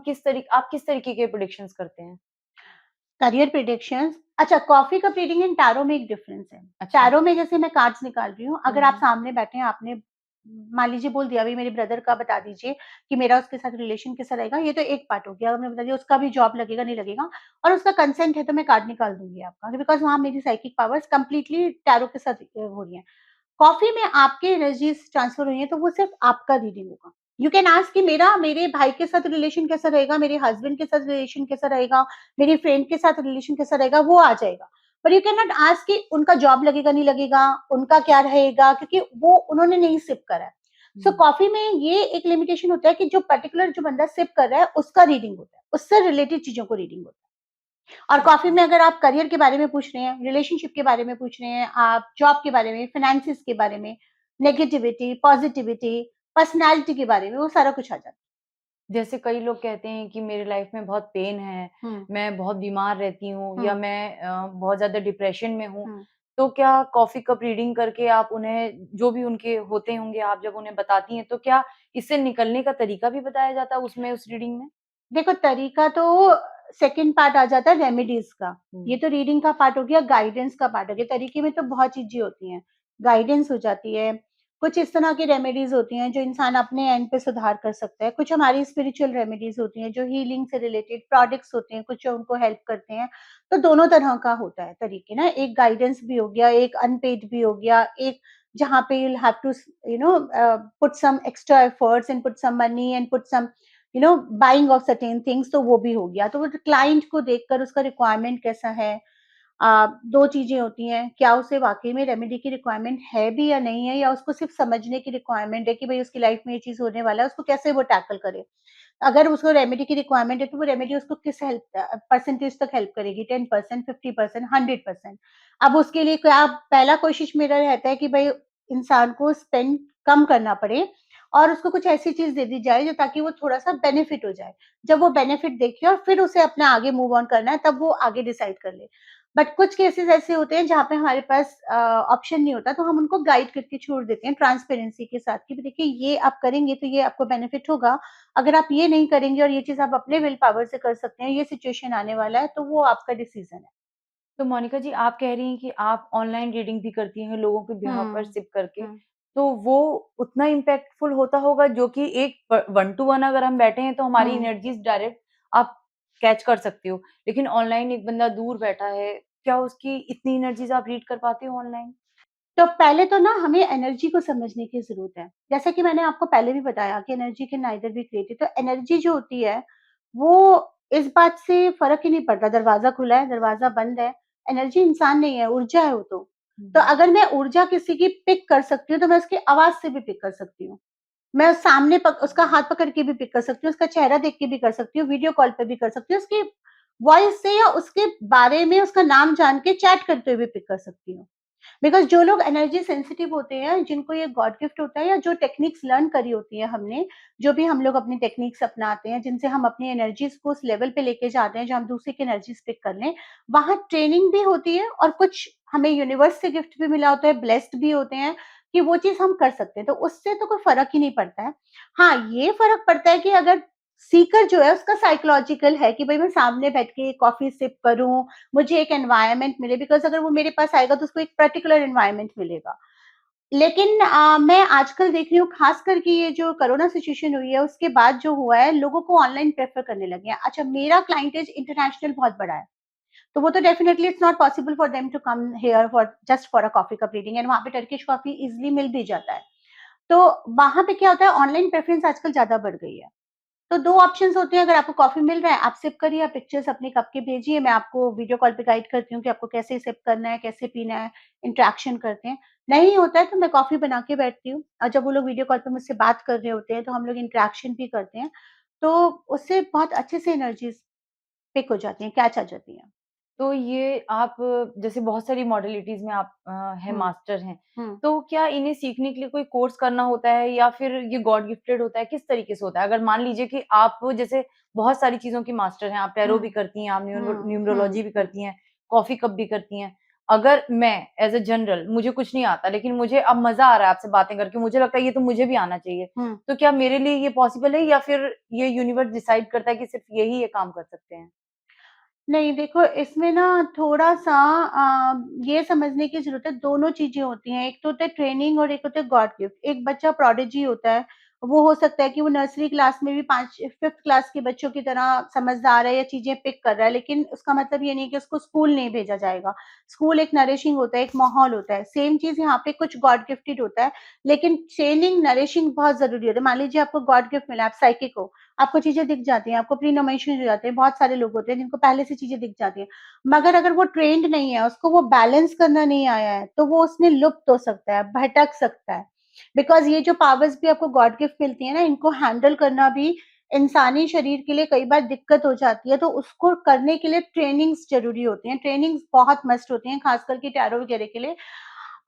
B: आप किस तरीके के प्रेडिक्शंस करते हैं?
A: करियर प्रेडिक्शंस अच्छा coffee cup reading and tarot में एक डिफरेंस है।
B: अच्छा।
A: टैरो में जैसे मैं कार्ड्स निकाल रही हूँ,
B: हुँ,
A: अगर आप
B: हुँ।
A: सामने बैठे हैं, आपने मान लीजिए बोल दिया, "भई मेरे ब्रदर का बता दीजिए कि मेरा उसके साथ रिलेशन कैसा रहेगा?" ये तो एक पार्ट हो गया। आपने बता दिया उसका भी जॉब लगेगा, नहीं लगेगा और उसका कंसेंट है तो मैं कार्ड निकाल दूँगी आपका बिकॉज़ वहाँ मेरी साइकिक पावर्स कंप्लीटली टैरो के साथ हो रही हैं। कॉफ़ी में आपकी एनर्जीज़ ट्रांसफ़र हुई हैं, तो वो सिर्फ़ आपका रीडिंग होगा। यू कैन आस्क कि मेरा मेरे भाई के साथ रिलेशन कैसा रहेगा, मेरे हस्बैंड के साथ रिलेशन कैसा रहेगा, मेरी फ्रेंड के साथ रिलेशन कैसा रहेगा, वो आ जाएगा। पर यू कैन नॉट आस्क कि उनका जॉब लगेगा, नहीं लगेगा, उनका क्या रहेगा, क्योंकि वो उन्होंने नहीं सिप करा है। सो
B: हुँ।
A: कॉफ़ी में ये एक लिमिटेशन होता है कि जो पर्टिकुलर जो बंदा सिप कर रहा है, उसका रीडिंग होता है, उससे रिलेटेड चीज़ों को रीडिंग होता है। और कॉफ़ी
B: ओके।
A: में अगर आप करियर के बारे में पूछ रहे हैं, रिलेशनशिप के बारे में पूछ रहे हैं, आप जॉब के बारे में, फाइनेंसेस के बारे में, नेगेटिविटी, पॉज़िटिविटी, पर्सनैलिटी के बारे में, वो सारा कुछ आ जाता है।
B: जैसे कई लोग कहते हैं कि मेरे लाइफ़ में बहुत पेन है,
A: हुँ,
B: मैं बहुत बीमार रहती हूँ या
A: हुँ,
B: मैं बहुत ज़्यादा डिप्रेशन में हूँ।
A: हुँ।
B: तो क्या कॉफ़ी कप रीडिंग करके आप उन्हें जो भी उनके होते होंगे, आप जब उन्हें बताती हैं, तो क्या इससे निकलने का तरीका भी बताया जाता है उसमें उस रीडिंग में?
A: देखो तरीका तो सेकंड पार्ट आ जाता है रेमेडीज़ का। ये
B: हुँ।
A: तो रीडिंग का पार्ट हो गया, गाइडेंस का पार्ट हो गया। तरीके में तो बहुत चीज़ें होती हैं। गाइडेंस हो जाती है, कुछ इस तरह की रेमेडीज़ होती हैं जो इंसान अपने एंड पे सुधार कर सकता है। कुछ हमारी स्पिरिचुअल रेमेडीज़ होती हैं जो हीलिंग से रिलेटेड प्रोडक्ट्स होते हैं, कुछ जो उनको हेल्प करते हैं। तो दोनों तरह का होता है तरीके ना, एक गाइडेंस भी हो गया, एक अनपेड भी हो गया, एक जहाँ पे you'll have to put some extra efforts and put some money and put some buying of certain things, तो वो भी हो गया। तो वो क्लाइंट को देखकर उसका रिक्वायरमेंट कैसा है, 2 चीज़ें होती हैं, क्या उसे वाक़ई में रेमेडी की रिक्वायरमेंट है भी या नहीं है, या उसको सिर्फ़ समझने की रिक्वायरमेंट है कि भई उसकी लाइफ़ में ये चीज़ होने वाला है, उसको कैसे वो टैकल करे। अगर उसको रेमेडी की रिक्वायरमेंट है, तो वो रेमेडी उसको किस परसेंटेज तक हेल्प करेगी, 10%, 50%, 100%। अब उसके लिए क्या, पहला कोशिश मेरा रहता है कि भई इंसान को स्पेंड कम करना पड़े और उसको कुछ ऐसी चीज़ दे दी जाए जो ताकि वो थोड़ा-सा बेनिफिट हो जाए। जब वो बेनिफिट देखे और फिर उसे अपना आगे मूव ऑन करना है, तब वो आगे डिसाइड कर ले। बट कुछ केसेस ऐसे होते हैं जहाँ पे हमारे पास ऑप्शन नहीं होता, तो हम उनको गाइड करके छोड़ देते हैं ट्रांसपेरेंसी के साथ कि देखिए ये आप करेंगे तो ये आपको बेनिफिट होगा। अगर आप ये नहीं करेंगे और ये चीज़ आप अपने विल पावर से कर सकते हैं, ये सिचुएशन आने वाला है, तो वो आपका डिसीज़न है।
B: तो मोनिका जी, आप कह रही हैं कि आप ऑनलाइन रीडिंग भी करती हैं लोगों के बिहाफ़ पर
A: हुँ,
B: सिप करके,
A: हुँ,
B: तो वो उतना इम्पैक्टफुल होता होगा जो कि एक प 1 टू 1 अगर हम बैठे हैं तो हमारी
A: हुँ।
B: एनर्जीज़ डायरेक्ट आप कैच कर सकते हो। लेकिन ऑनलाइन एक बंदा दूर बैठा है, क्या उसकी इतनी एनर्जीज़ आप रीड कर पाते हो ऑनलाइन?
A: तो पहले तो ना हमें एनर्जी को समझने की ज़रूरत है। जैसा कि मैंने आपको पहले भी बताया कि energy can neither be created, तो एनर्जी जो होती है, वो इस बात से फ़र्क ही नहीं पड़ता, दरवाज़ा खुला है, दरवाज़ा बंद है, एनर्जी इंसान नहीं है, ऊर्जा है वो तो। तो अगर मैं ऊर्जा किसी की पिक कर सकती हूँ, तो मैं उसकी आवाज़ से भी पिक कर सकती हूँ। मैं सामने उसका हाथ पकड़ के भी पिक कर सकती हूँ, उसका चेहरा देख के भी कर सकती हूँ, वीडियो कॉल पे भी कर सकती हूँ, उसकी वॉइस से या उसके बारे में उसका नाम जान के चैट करते हुए भी पिक कर सकती हूँ। बिकॉज़ जो लोग एनर्जी सेंसिटिव होते हैं, जिनको ये गॉड गिफ्ट होता है या जो टेक्निक्स लर्न करी होती है हमने, जो भी हम लोग अपनी टेक्निक्स अपनाते हैं, जिनसे हम अपनी एनर्जीज़ को उस लेवल पे लेके जाते हैं, जो हम दूसरे की एनर्जीज़ पिक कर लें, वहाँ ट्रेनिंग भी होती है और कुछ हमें यूनिवर्स से गिफ्ट भी मिला होता है, ब्लेस्ड भी होते हैं कि वो चीज़ हम कर सकते हैं। तो उससे तो कोई फ़र्क ही नहीं पड़ता है। हाँ, ये फ़र्क पड़ता है कि अगर सीकर जो है उसका साइकोलॉजिकल है कि भई मैं सामने बैठ के कॉफ़ी सिप करूँ, मुझे एक एनवायरनमेंट मिले, बिकॉज़ अगर वो मेरे पास आएगा तो उसको एक पर्टिकुलर एनवायरनमेंट मिलेगा। लेकिन मैं आजकल देख रही हूँ ख़ास करके ये जो कोरोना सिचुएशन हुई है उसके बाद जो हुआ है, लोगों को ऑनलाइन प्रेफ़र करने लगे हैं। अच्छा, मेरा क्लाइंटेज इंटरनेशनल बहुत बड़ा है, तो वो तो definitely it's not possible for them to come here for just for a coffee cup reading, and वहाँ पे टर्किश कॉफ़ी ईज़िली मिल भी जाता है। तो वहाँ पे क्या होता है, ऑनलाइन प्रेफ़रेंस आजकल ज़्यादा बढ़ गई है। तो 2 ऑप्शंस होते हैं, अगर आपको कॉफ़ी मिल रहा है, आप सिप करिए, आप पिक्चर्स अपने कप की भेजिए, मैं आपको वीडियो कॉल पे गाइड करती हूँ कि आपको कैसे सिप करना है, कैसे पीना है, इंटरैक्शन करते हैं। नहीं होता है तो मैं कॉफ़ी बना के बैठती हूँ और जब वो लोग वीडियो कॉल पे मुझसे बात कर रहे होते हैं, तो हम लोग इंटरैक्शन भी करते हैं। तो उससे बहुत अच्छे से एनर्जीज़ पिक हो जाती हैं, कैच आ जाती हैं।
B: तो ये आप जैसे बहुत सारी मॉडलिटीज़ में आप हैं,
A: हुँ,
B: मास्टर हैं,
A: हुँ,
B: तो क्या इन्हें सीखने के लिए कोई कोर्स करना होता है या फिर ये गॉड गिफ्टेड होता है, किस तरीके से होता है? अगर मान लीजिए कि आप जैसे बहुत सारी चीज़ों की मास्टर हैं, आप टैरो
A: हुँ,
B: भी करती हैं, आप
A: हुँ,
B: न्यूमरोलॉजी
A: हुँ,
B: भी
A: हुँ,
B: करती हैं, कॉफ़ी कप भी करती हैं। अगर मैं एज़ अ जनरल मुझे कुछ नहीं आता, लेकिन मुझे अब मज़ा आ रहा है आपसे बातें करके, मुझे लगता है ये तो मुझे भी आना चाहिए।
A: हुँ।
B: तो क्या मेरे लिए ये पॉसिबल है या फिर ये यूनिवर्स डिसाइड करता है कि सिर्फ़ यही ये काम कर सकते हैं?
A: नहीं, देखो इसमें ना थोड़ा-सा ये समझने की ज़रूरत है, दोनों चीज़ें होती हैं। एक तो होता है ट्रेनिंग और एक होता है गॉड गिफ्ट। एक बच्चा प्रोडिजी होता है, वो हो सकता है कि वो नर्सरी क्लास में भी 5 5th क्लास के बच्चों की तरह समझदार है या चीज़ें पिक कर रहा है, लेकिन उसका मतलब ये नहीं कि उसको स्कूल नहीं भेजा जाएगा। स्कूल एक नरिशिंग होता है, एक माहौल होता है। सेम चीज़ यहाँ पे कुछ गॉड गिफ्टेड होता है, लेकिन ट्रेनिंग, नरिशिंग बहुत ज़रूरी होता है। मान लीजिए आपको गॉड गिफ्ट मिला, आप साइकिक हो, आपको चीज़ें दिख जाती हैं, आपको प्री-नोमेशन हो जाते हैं, बहुत सारे लोग होते हैं जिनको पहले से चीज़ें दिख जाती हैं। मगर अगर वो ट्रेन्ड नहीं है, उसको वो बैलेंस करना नहीं आया है, तो वो उसमें लुप्त हो सकता है, भटक सकता है। बिकॉज़ ये जो पावर्स भी आपको गॉड गिफ्ट मिलती है ना, इनको हैंडल करना भी इंसानी शरीर के लिए कई बार दिक्कत हो जाती है, तो उसको करने के लिए ट्रेनिंग्स ज़रूरी होती हैं। ट्रेनिंग्स बहुत मस्ट होती हैं, खास करके टैरो वगैरह के लिए।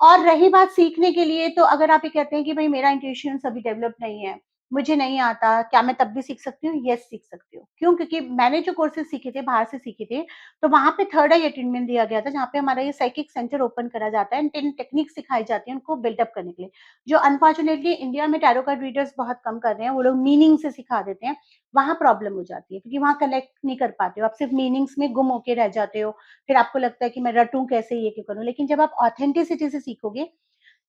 A: और रही बात सीखने के लिए, तो अगर आप ये कहते हैं कि भई मेरा इंट्यूशंस अभी डेवलप नहीं है, मुझे नहीं आता, क्या मैं तब भी सीख सकती हूँ? येस, सीख सकती हूँ। क्यों? क्योंकि मैंने जो कोर्सेज़ सीखे थे, बाहर से सीखे थे, तो वहाँ पे थर्ड आई अटेनमेंट दिया गया था, जहाँ पे हमारा ये साइकिक सेंटर ओपन करा जाता है एंड 10 टेक्निक्स सिखाई जाती हैं उनको बिल्ड अप करने के लिए। जो अनफॉर्चुनेटली इंडिया में टैरो कार्ड रीडर्स बहुत कम कर रहे हैं, वो लोग मीनिंग से सिखा देते हैं, वहाँ प्रॉब्लम हो जाती है क्योंकि वहाँ कनेक्ट नहीं कर पाते हो, आप सिर्फ मीनिंग्स में गुम होके रह जाते हो, फिर आपको लगता है कि मैं रटूँ कैसे, ये क्यों करूँ? लेकिन जब आप ऑथेंटिसिटी से सीखोगे,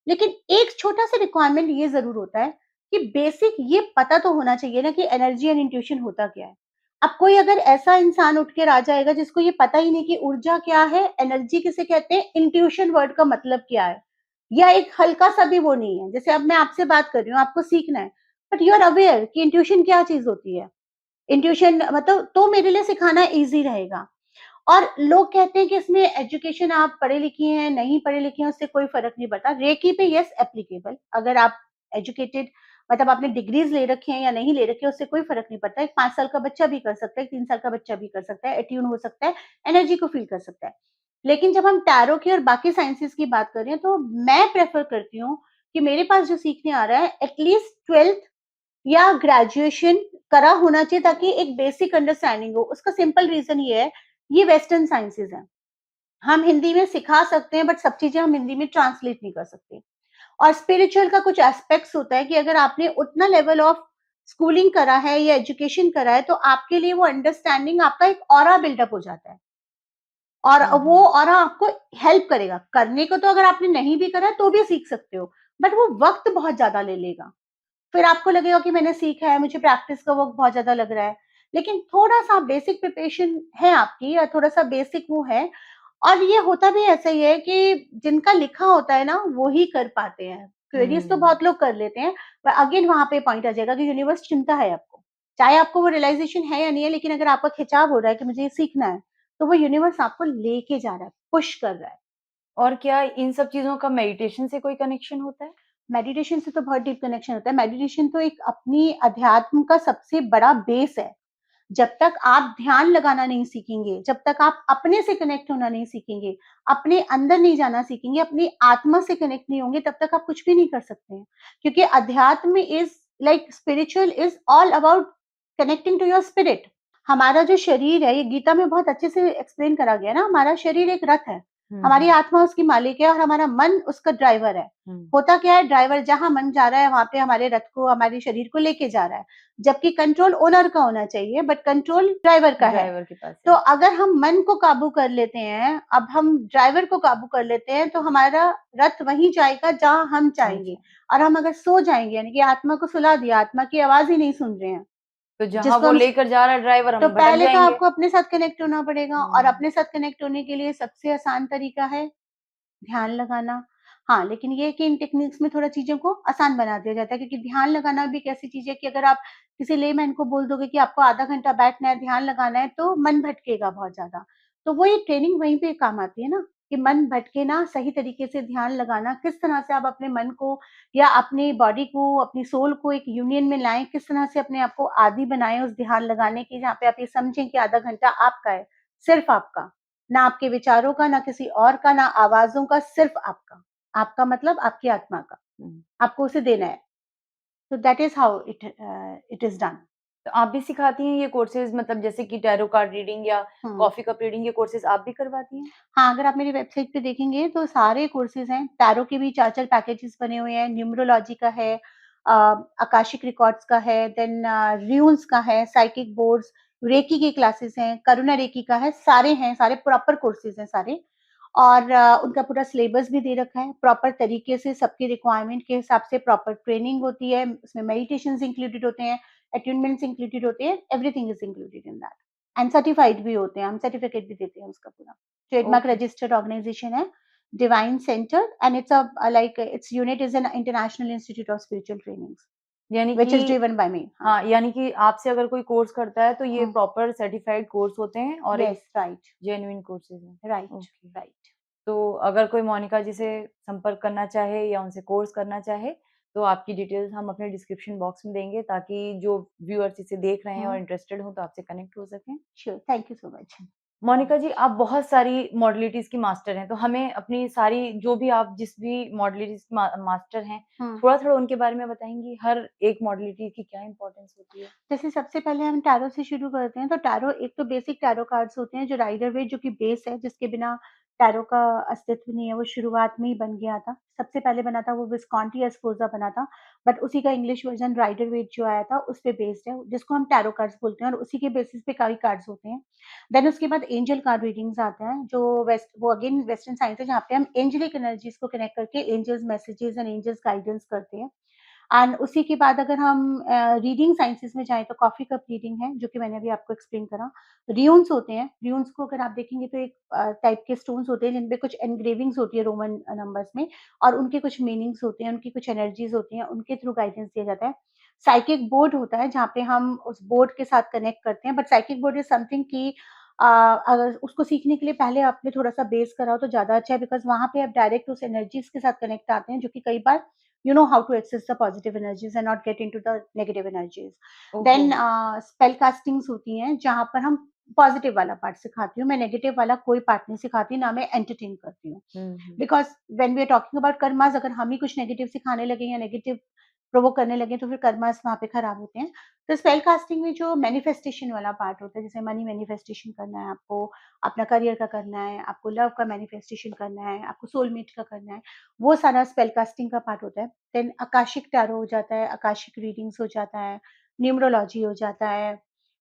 A: लेकिन एक छोटा-सा रिक्वायरमेंट ये ज़रूर होता है कि बेसिक ये पता तो होना चाहिए ना कि एनर्जी एंड इंट्यूशन होता क्या है। अब कोई अगर ऐसा इंसान उठ के आ जाएगा जिसको ये पता ही नहीं कि ऊर्जा क्या है, एनर्जी किसे कहते हैं, इंट्यूशन वर्ड का मतलब क्या है, या एक हल्का-सा भी वो नहीं है। जैसे अब मैं आपसे बात कर रही हूँ, आपको सीखना है, बट यू आर अवेयर कि इंट्यूशन क्या चीज़ होती है। इंट्यूशन मतलब तो मेरे लिए सिखाना ईज़ी रहेगा। और लोग कहते हैं कि इसमें एजुकेशन, आप पढ़े-लिखी हैं, नहीं पढ़े-लिखी हैं, उससे कोई फ़र्क नहीं पड़ता। रेकी पे येस एप्लीकेबल, अगर आप एजुकेटेड मतलब आपने डिग्रीज़ ले रखी हैं या नहीं ले रखी है, उससे कोई फ़र्क नहीं पड़ता। एक 5 साल का बच्चा भी कर सकता है, एक 3 साल का बच्चा भी कर सकता है, एट्यून हो सकता है, एनर्जी को फ़ील कर सकता है। लेकिन जब हम टैरो की और बाकी साइंसेज़ की बात कर रहे हैं, तो मैं प्रेफ़र करती हूँ कि मेरे पास जो सीखने आ रहा है, एटलीस्ट 12th या ग्रेजुएशन करा होना चाहिए ताकि एक बेसिक अंडरस्टैंडिंग हो। उसका सिंपल रीज़न ये है, ये वेस्टर्न साइंसेज़ हैं। हम हिंदी में सिखा सकते हैं बट सब चीज़ें हम हिंदी में ट्रांसलेट नहीं कर सकते। और स्पिरिचुअल का कुछ एस्पेक्ट्स होता है कि अगर आपने उतना लेवल ऑफ स्कूलिंग करा है या एजुकेशन करा है, तो आपके लिए वो अंडरस्टैंडिंग, आपका एक ऑरा बिल्डअप हो जाता है। और
B: हुँ,
A: वो
B: हुँ।
A: ऑरा आपको हेल्प करेगा। करने को तो अगर आपने नहीं भी करा है तो भी सीख सकते हो, बट वो वक़्त बहुत ज़्यादा ले लेगा। फिर आपको लगेगा कि मैंने सीखा है, मुझे प्रैक्टिस का वर्क बहुत ज़्यादा लग रहा है। लेकिन थोड़ा-सा बेसिक प्रिपरेशन है आपकी या थोड़ा-सा बेसिक वो है, और ये होता भी ऐसा ही है कि जिनका लिखा होता है ना, वो ही कर पाते हैं। क्वेरीज़ तो
B: हुँ।
A: बहुत लोग कर लेते हैं, पर अगेन वहाँ पे पॉइंट आ जाएगा कि यूनिवर्स चुनता है आपको। चाहे आपको वो रियलाइज़ेशन है या नहीं है, लेकिन अगर आपका खिंचाव हो रहा है कि मुझे ये सीखना है, तो वो यूनिवर्स आपको लेके जा रहा है, पुश कर रहा है।
B: और क्या इन सब चीज़ों का मेडिटेशन से कोई कनेक्शन होता है?
A: मेडिटेशन से तो बहुत डीप कनेक्शन होता है। मेडिटेशन तो एक अपनी अध्यात्म का सबसे बड़ा बेस है। जब तक आप ध्यान लगाना नहीं सीखेंगे, जब तक आप अपने से कनेक्ट होना नहीं सीखेंगे, अपने अंदर नहीं जाना सीखेंगे, अपनी आत्मा से कनेक्ट नहीं होंगे, तब तक आप कुछ भी नहीं कर सकते हैं। क्योंकि अध्यात्म is like spiritual is all about connecting to your spirit. हमारा जो शरीर है, ये गीता में बहुत अच्छे से एक्सप्लेन करा गया है ना, हमारा शरीर एक रथ है। हमारी आत्मा उसकी मालिक है और हमारा मन उसका ड्राइवर है। होता क्या है, ड्राइवर जहाँ मन जा रहा है वहाँ पे हमारे रथ को, हमारे शरीर को लेके जा रहा है। जबकि कंट्रोल ओनर का होना चाहिए, बट कंट्रोल ड्राइवर का है।
B: ड्राइवर के पास
A: तो
B: है।
A: अगर हम मन को काबू कर लेते हैं, अब हम ड्राइवर को काबू कर लेते हैं, तो हमारा रथ वहीं जाएगा जहाँ हम चाहेंगे। और हम अगर सो जाएंगे, यानी कि आत्मा को सुला दिया, आत्मा की आवाज ही नहीं सुन रहे हैं,
B: तो जहाँ
A: जिसको
B: वो
A: हम,
B: लेकर जा रहा है ड्राइवर,
A: तो
B: हम भटक
A: पहले तो
B: जाएँगे।
A: आपको अपने साथ कनेक्ट होना पड़ेगा। और
B: हुँ।
A: अपने साथ कनेक्ट होने के लिए सबसे आसान तरीका है ध्यान लगाना। हाँ, लेकिन ये है कि इन टेक्निक्स में थोड़ा चीज़ों को आसान बना दिया जाता है, क्योंकि ध्यान लगाना भी एक ऐसी चीज़ है कि अगर आप किसी लेमैन को बोल दोगे कि आपको आधा घंटा बैठना है, ध्यान लगाना है, तो मन भटकेगा बहुत ज़्यादा। तो वो ये ट्रेनिंग वहीं पे काम आती है ना, कि मन भटके ना, सही तरीके से ध्यान लगाना, किस तरह से आप अपने मन को या अपनी बॉडी को, अपनी सोल को एक यूनियन में लाएँ, किस तरह से अपने आप को आदी बनाएँ उस ध्यान लगाने की, जहाँ पे आप ये समझें कि आधा घंटा आपका है, सिर्फ़ आपका। ना आपके विचारों का, ना किसी और का, ना आवाज़ों का, सिर्फ़ आपका। आपका मतलब आपकी आत्मा का। आपको उसे देना है। तो that is how it is done.
B: तो आप भी सिखाती हैं ये कोर्सेज़, मतलब जैसे कि टैरो कार्ड रीडिंग या
A: हुँ।
B: कॉफ़ी कप रीडिंग, ये कोर्सेज़ आप भी करवाती हैं?
A: हाँ, अगर आप मेरी वेबसाइट पे देखेंगे तो सारे कोर्सेज़ हैं। टैरो के भी 4-4 पैकेजेज़ बने हुए हैं, न्यूमरोलॉजी का है, आकाशिक रिकॉर्ड्स का है, देन र्यून्स का है, साइकिक बोर्ड्स, रेकी की क्लासेस हैं, करुणा रेकी का है, सारे हैं, सारे प्रॉपर कोर्सेज़ हैं सारे। और उनका पूरा सिलेबस भी दे रखा है, प्रॉपर तरीके से सबकी रिक्वायरमेंट के हिसाब से प्रॉपर ट्रेनिंग होती है, उसमें मेडिटेशंस इंक्लूडेड होते हैं, अटेन्मेंट्स इंक्लूडेड होते हैं, everything is included in that. And certified भी होते हैं, हम सर्टिफिकेट भी देते हैं उसका पूरा। Trademark
B: okay.
A: रजिस्टर्ड ऑर्गेनाइजेशन है, divine centre, and it's like its unit is an international institute of spiritual trainings,
B: यानी
A: व्हिच इज़
B: कि
A: ड्रिवन बाय मी। हाँ।
B: हाँ, यानी कि आपसे अगर कोई कोर्स करता है तो ये
A: हुँ।
B: प्रॉपर सर्टिफाइड कोर्स होते हैं और एक
A: येस, राइट,
B: जेन्युइन कोर्सेज़ हैं।
A: Right,
B: okay.
A: राइट।
B: तो अगर कोई मोनिका जी से संपर्क करना चाहे या उनसे कोर्स करना चाहे, तो आपकी डिटेल्स हम अपने डिस्क्रिप्शन बॉक्स में देंगे, ताकि जो व्यूअर्स इसे देख रहे हैं और
A: हुँ,
B: इंटरेस्टेड हों तो आपसे कनेक्ट हो सकें।
A: Sure, thank you so much.
B: Monika ji, आप बहुत सारी मॉडलिटीज़ की मास्टर हैं, तो हमें अपनी सारी जो भी आप जिस भी मॉडलिटीज़ की मास्टर हैं,
A: हुँ।
B: थोड़ा-थोड़ा उनके बारे में बताएँगी? हर एक मॉडलिटी की क्या इम्पोर्टेंस होती है?
A: जैसे सबसे पहले हम टैरो से शुरू करते हैं, तो टैरो एक तो बेसिक टैरो कार्ड्स होते हैं जो राइडर वेट, जो कि बेस है, जिसके बिना टैरो का अस्तित्व नहीं है, वो शुरुआत में ही बन गया था। सबसे पहले बना था वो विस्कॉन्टी एस्पोज़ा बना था, बट उसी का इंग्लिश वर्ज़न राइडर वेट जो आया था उस पे बेस्ड है, जिसको हम टैरो कार्ड्स बोलते हैं, और उसी के बेसिस पे कई कार्ड्स होते हैं। देन उसके बाद एंजल कार्ड रीडिंग्स आते हैं, जो वो अगेन वेस्टर्न साइंस है, जहाँ पे हम एंजेलिक एनर्जीज़ को कनेक्ट करके angels messages and angels guidance करते हैं। एंड उसी के बाद अगर हम रीडिंग साइंसेज़ में जाएँ, तो कॉफ़ी कप रीडिंग है, जो कि मैंने अभी आपको एक्सप्लेन करा। र्यून्स होते हैं, र्यून्स को अगर आप देखेंगे तो एक टाइप के स्टोन्स होते हैं, जिन पे कुछ एनग्रेविंग्स होती है रोमन नंबर्स में, और उनके कुछ मीनिंग्स होते हैं, उनकी कुछ एनर्जीज़ होती हैं, उनके थ्रू गाइडेंस दिया जाता है। साइकिक बोर्ड होता है, जहाँ पे हम उस बोर्ड के साथ कनेक्ट करते हैं, but psychic board is something कि अगर उसको सीखने के लिए पहले आपने थोड़ा-सा बेस करा हो तो ज़्यादा अच्छा है, बिकॉज़ वहाँ पे आप डायरेक्ट उस एनर्जीज़ के साथ कनेक्ट आते हैं, जो कि कई बार you know how to access the positive energies and not get into the negative energies.
B: ओहो!
A: Then spell castings होती हैं, जहाँ पर हम पॉजिटिव वाला पार्ट सिखाती हूँ, मैं नेगेटिव वाला कोई पार्ट नहीं सिखाती, ना मैं एंटरटेन करती हूँ।
B: Hmm, hmm.
A: Because when we are talking about karmas, अगर हम ही कुछ नेगेटिव सिखाने लगे या नेगेटिव प्रोवोक करने लगे, तो फिर कर्मास वहाँ पे खराब होते हैं। तो स्पेल कास्टिंग में जो मैनिफेस्टेशन वाला पार्ट होता है, जैसे मनी मैनिफेस्टेशन करना है आपको, अपना करियर का करना है, आपको लव का मैनिफेस्टेशन करना है, आपको सोलमेट का करना है, वो सारा स्पेल कास्टिंग का पार्ट होता है। देन आकाशिक टैरो हो जाता है, आकाशिक रीडिंग्स हो जाता है, न्यूमरोलॉजी हो जाता है,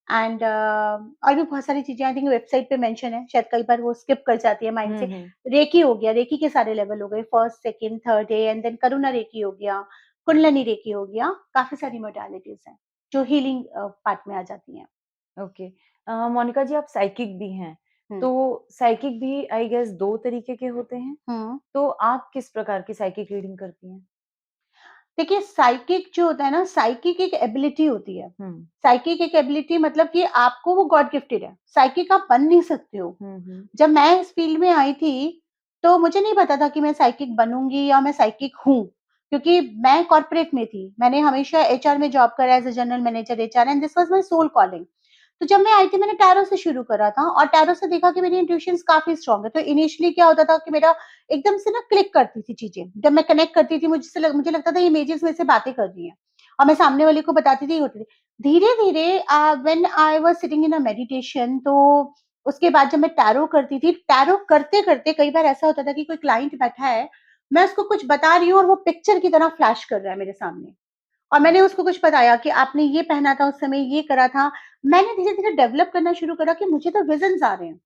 A: एंड और भी बहुत सारी चीज़ें आई थिंक वेबसाइट पे मेंशन है, शायद कई बार वो स्किप कर जाती है माइंड
B: हुँ,
A: से।
B: हुँ।
A: रेकी हो गया, रेकी के सारे लेवल हो गए, first, second, third day, and then Karuna reiki हो गया, कुंडलिनी रेकी हो गया, काफ़ी सारी मोडालिटीज़ हैं, जो हीलिंग पार्ट में आ जाती हैं।
B: ओके। मोनिका जी, आप साइकिक भी हैं,
A: हुँ।
B: तो साइकिक भी आई गेस 2 तरीके के होते हैं,
A: हुँ।
B: तो आप किस प्रकार की साइकिक रीडिंग करती हैं?
A: देखिए, साइकिक जो होता है ना, साइकिक एक एबिलिटी होती है।
B: हुँ।
A: साइकिक एक एबिलिटी मतलब कि आपको वो गॉड गिफ्टेड है। साइकिक आप बन नहीं सकते हो।
B: हुँ, हुँ।
A: जब मैं इस फ़ील्ड में आई थी, तो मुझे नहीं पता था कि मैं साइकिक बनूँगी या मैं साइकिक हूँ, क्योंकि मैं कॉर्पोरेट में थी। मैंने हमेशा एचआर में जॉब करा as a general manager HR and this was my soul calling. तो जब मैं आई थी मैंने टैरो से शुरू करा था और टैरो से देखा कि मेरी इंट्यूशंस काफ़ी स्ट्रॉन्ग है। तो इनिशियली क्या होता था कि मेरा एकदम से ना क्लिक करती थी चीज़ें। जब मैं कनेक्ट करती थी मुझे लगता था ये इमेजेस मेरे से बातें कर रही हैं और मैं सामने वाले को बताती थी, ये होती थी। धीरे-धीरे when I was sitting in a meditation, तो उसके बाद जब मैं टैरो करती थी, टैरो करते-करते कई बार ऐसा होता था कि कोई क्लाइंट बैठा है, मैं उसको कुछ बता रही हूँ और वो पिक्चर की तरह फ्लैश कर रहा है मेरे सामने। और मैंने उसको कुछ बताया कि आपने ये पहना था उस समय, ये करा था। मैंने धीरे-धीरे डेवलप करना शुरू करा कि मुझे तो विज़न्स आ रहे हैं।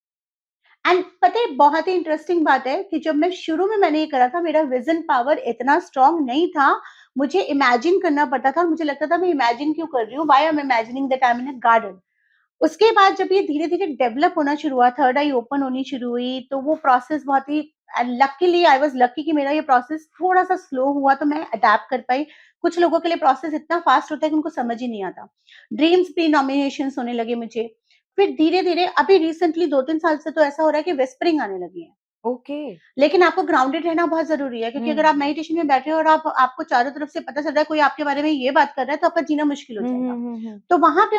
A: एंड पता है बहुत ही इंटरेस्टिंग बात है कि जब मैं शुरू में मैंने ये करा था, मेरा विज़न पावर इतना स्ट्रॉन्ग नहीं था। मुझे इमेजिन करना पड़ता था और मुझे लगता था मैं इमेजिन क्यों कर रही हूँ? Why I am imagining that I am in a garden. उसके बाद जब ये धीरे-धीरे डेवलप होना शुरू हुआ, थर्ड आई ओपन होनी शुरू हुई, तो वो प्रोसेस बहुत ही and luckily I was lucky कि मेरा ये प्रोसेस थोड़ा-सा स्लो हुआ तो मैं अडैप्ट कर पाई। कुछ लोगों के लिए प्रोसेस इतना फास्ट होता है कि उनको समझ ही नहीं आता। ड्रीम्स प्री-नॉमिनेशंस होने लगे मुझे। फिर धीरे-धीरे अभी रिसेंटली 2-3 साल से तो ऐसा हो रहा है कि व्हिस्परिंग आने लगी है।
B: ओके।
A: लेकिन आपको ग्राउंडेड रहना बहुत ज़रूरी है, क्योंकि अगर आप
B: हुँ।
A: मेडिटेशन में बैठे हो और आप आपको चारों तरफ से पता चल रहा है कोई आपके बारे में ये बात कर रहा है, तो आपका जीना मुश्किल हो
B: हुँ,
A: जाएगा।
B: हुँ, हुँ, हुँ।
A: तो वहाँ पे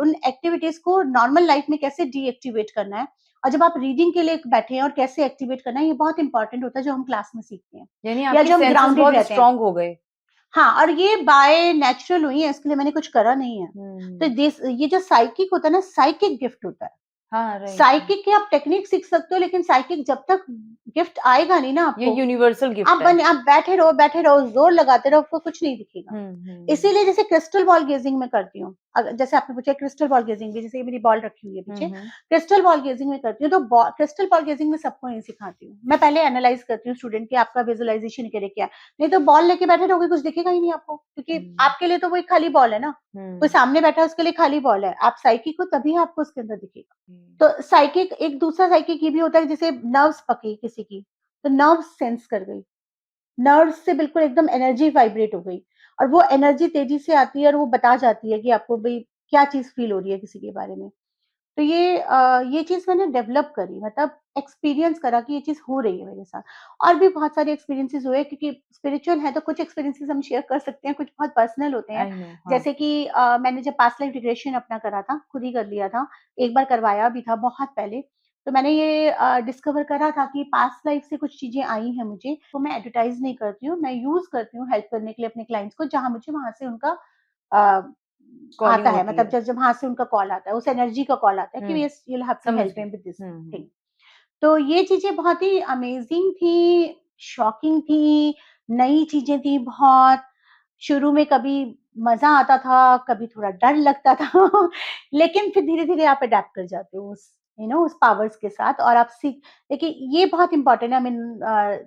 A: उन एक्टिविटीज़ को नॉर्मल लाइफ में कैसे डीएक्टिवेट करना है और जब आप रीडिंग के लिए बैठे हैं और कैसे एक्टिवेट करना है, ये बहुत इंपॉर्टेंट होता है जो हम क्लास में सीखते हैं
B: यानी
A: या
B: आपके
A: जो हम
B: सेंसेस
A: ग्राउंडेड
B: बहुत
A: रहते हैं।
B: स्ट्रॉन्ग हो गए।
A: हाँ, और ये बाय नेचुरल हुई है, इसके लिए मैंने कुछ करा नहीं है। तो
B: हुँ।
A: ये जो साइकिक होता है ना, साइकिक गिफ्ट होता है।
B: हाँ, राइट, राइट।
A: साइकिक की आप टेक्निक सीख सकते हो, लेकिन साइकिक जब तक गिफ्ट आएगा नहीं ना
B: ये
A: आपको,
B: यूनिवर्सल गिफ्ट है।
A: आप बैठे रहो, ज़ोर लगाते रहो, आपको कुछ नहीं दिखेगा।
B: हुँ, हुँ।
A: इसीलिए जैसे क्रिस्टल बॉल गेजिंग मैं करती हूँ। जैसे आपने पूछा क्रिस्टल बॉल गेजिंग भी, जैसे ये मेरी बॉल रखी हुई है
B: हुँ,
A: पीछे,
B: हुँ।
A: क्रिस्टल बॉल गेजिंग में करती हूँ, तो क्रिस्टल बॉल गेजिंग में सबको नहीं सिखाती हूँ। मैं पहले एनालाइज़ करती हूँ स्टूडेंट की आपका विजुअलाइज़ेशन करे क्या है। नहीं तो बॉल लेके बैठे रहोगे, कुछ दिखेगा ही नहीं आपको, क्योंकि
B: हुँ,
A: आपके लिए तो वो एक खाली बॉल है ना। कोई
B: हुँ।
A: सामने बैठा है उसके लिए खाली बॉल है। आप साइकिक हो तभी आपको उसके अंदर दिखेगा।
B: हुँ।
A: तो साइकिक एक दूसरा साइकिक ये भी होता है कि जैसे नर्व्स पकड़ी किसी की, तो नर्व्स सेंस कर गई। नर्व्स से बिल्कुल एकदम एनर्जी वाइब्रेट हो गई और वो एनर्जी तेज़ी से आती है और वो बता जाती है कि आपको भई क्या चीज़ फ़ील हो रही है किसी के बारे में। तो ये चीज़ मैंने डेवलप करी, मतलब एक्सपीरियंस करा कि ये चीज़ हो रही है मेरे साथ। और भी बहुत सारे एक्सपीरियंसेस हुए, क्योंकि स्पिरिचुअल है तो कुछ एक्सपीरियंसेस हम शेयर कर सकते हैं, कुछ बहुत पर्सनल होते हैं।
B: आई नो, हाँ।
A: जैसे कि मैंने जब पास्ट लाइफ रिग्रेशन अपना करा था, खुद ही कर लिया था। एक बार करवाया भी था बहुत पहले। तो मैंने ये डिस्कवर करा था कि पास्ट लाइफ से कुछ चीज़ें आई हैं मुझे, तो मैं एडवर्टाइज़ नहीं करती हूँ, मैं यूज़ करती हूँ हेल्प करने के लिए अपने क्लाइंट्स को, जहाँ मुझे वहाँ से उनका अ,
B: कॉलिंग
A: आता है,
B: होती
A: मतलब
B: है।
A: जब जब वहाँ से उनका कॉल आता है, उस एनर्जी का कॉल आता है कि
B: hmm,
A: yes you will have to
B: समझ
A: हेल्प
B: गई।
A: Him with this
B: hmm, hmm.
A: Thing. तो ये चीज़ें बहुत ही अमेज़िंग थी, शॉकिंग थी, नई चीज़ें थी बहुत। शुरू में कभी मज़ा आता था, कभी थोड़ा डर लगता था लेकिन फिर धीरे-धीरे आप अडैप्ट कर जाते हो उस उस पावर्स के साथ और आप सीख देखिए ये बहुत इम्पोर्टेंट है हमें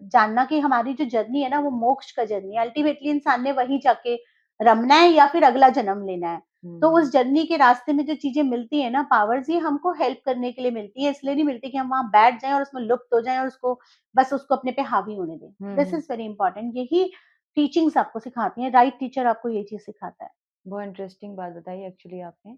A: जानना कि हमारी जो जर्नी है ना वो मोक्ष का जर्नी है। अल्टीमेटली इंसान ने वहीं जाके रमना है या फिर अगला जन्म लेना है। तो
B: हुँ,
A: उस जर्नी के रास्ते में जो चीज़ें मिलती हैं ना पावर्स, ये हमको हेल्प करने के लिए मिलती है, इसलिए नहीं मिलती कि हम वहाँ बैठ जाएँ और उसमें लुप्त हो जाएँ और उसको अपने पे हावी होने दें।
B: Hmm,
A: this
B: hmm.
A: Is very important, यही टीचिंग्स आपको सिखाती हैं, राइट टीचर आपको ये चीज़ सिखाता है।
B: बहुत इंटरेस्टिंग बात बताई एक्चुअली आपने।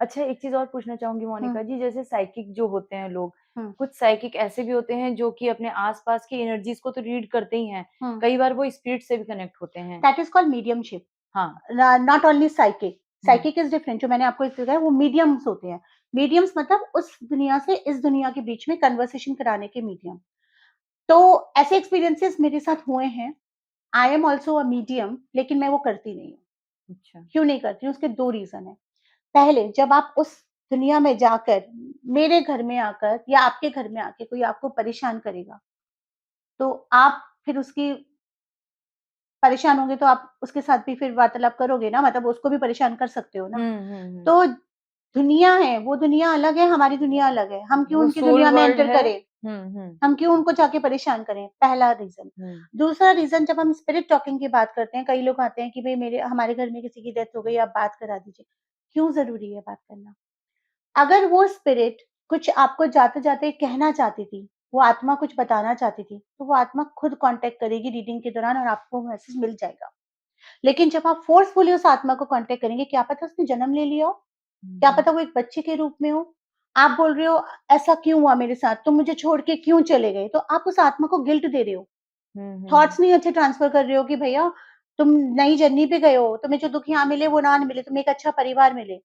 B: अच्छा, एक चीज़ और पूछना चाहूँगी
A: हुँ,
B: मोनिका जी, जैसे साइकिक जो होते हैं लोग,
A: हुँ,
B: कुछ साइकिक ऐसे भी होते हैं जो कि अपने आस-पास की एनर्जीज़ को तो रीड करते ही हैं,
A: हुँ।
B: कई बार वो स्पिरिट से भी कनेक्ट होते हैं।
A: दैट इज़ कॉल्ड मीडियमशिप,
B: हाँ।
A: Not only psychic.
B: Hmm,
A: psychic is different, जो मैंने आपको इसलिए कहा वो मीडियम्स होते हैं। मीडियम्स मतलब उस दुनिया से इस दुनिया के बीच में कन्वर्सेशन कराने के मीडियम। तो ऐसे एक्सपीरियंसेस मेरे साथ हुए हैं। I am also a medium, लेकिन मैं वो करती नहीं हूँ।
B: अच्छा।
A: क्यों नहीं करती हूँ? उसके 2 रीज़न हैं। पहले जब आप उस दुनिया में जाकर, मेरे घर में आकर या आपके घर में आके कोई आपको परेशान करेगा, तो आप फिर उसकी परेशान होंगे तो आप उसके साथ भी फिर वार्तालाप करोगे ना, मतलब उसको भी परेशान कर सकते हो ना।
B: हुँ, हुँ, हुँ।
A: तो दुनिया है, वो दुनिया अलग है, हमारी दुनिया अलग है। हम क्यों
B: वो
A: उनकी
B: सोल
A: दुनिया में
B: वर्ल्ड
A: एंटर
B: है।
A: करें?
B: हुँ, हुँ,
A: हम क्यों उनको जाके परेशान करें? पहला रीज़न।
B: हुँ,
A: दूसरा रीज़न, जब हम स्पिरिट टॉकिंग की बात करते हैं, कई लोग आते हैं कि भई हमारे घर में किसी की डेथ हो गई, आप बात करा दीजिए। क्यों ज़रूरी है बात करना? अगर वो स्पिरिट कुछ आपको जाते-जाते कहना चाहती थी, वो आत्मा कुछ बताना चाहती थी, तो वो आत्मा खुद कॉन्टैक्ट करेगी रीडिंग के दौरान और आपको मैसेज मिल जाएगा। लेकिन जब आप फ़ोर्सफुली उस आत्मा को कॉन्टैक्ट करेंगे, क्या पता उसने जन्म ले लिया हो,
B: हुँ,
A: क्या
B: हुँ।
A: पता वो एक बच्चे के रूप में हो, आप बोल रहे हो ऐसा क्यों हुआ मेरे साथ, तुम मुझे छोड़ के क्यों चले गए, तो आप उस आत्मा को गिल्ट दे रहे हो।
B: हुँ।
A: थॉट्स नहीं अच्छे ट्रांसफर कर रहे हो कि भैया तुम नई जर्नी पे गए हो, तुम्हें जो दुख यहाँ मिले वो ना मिले, तुम्हें एक अच्छा परिवार मिले।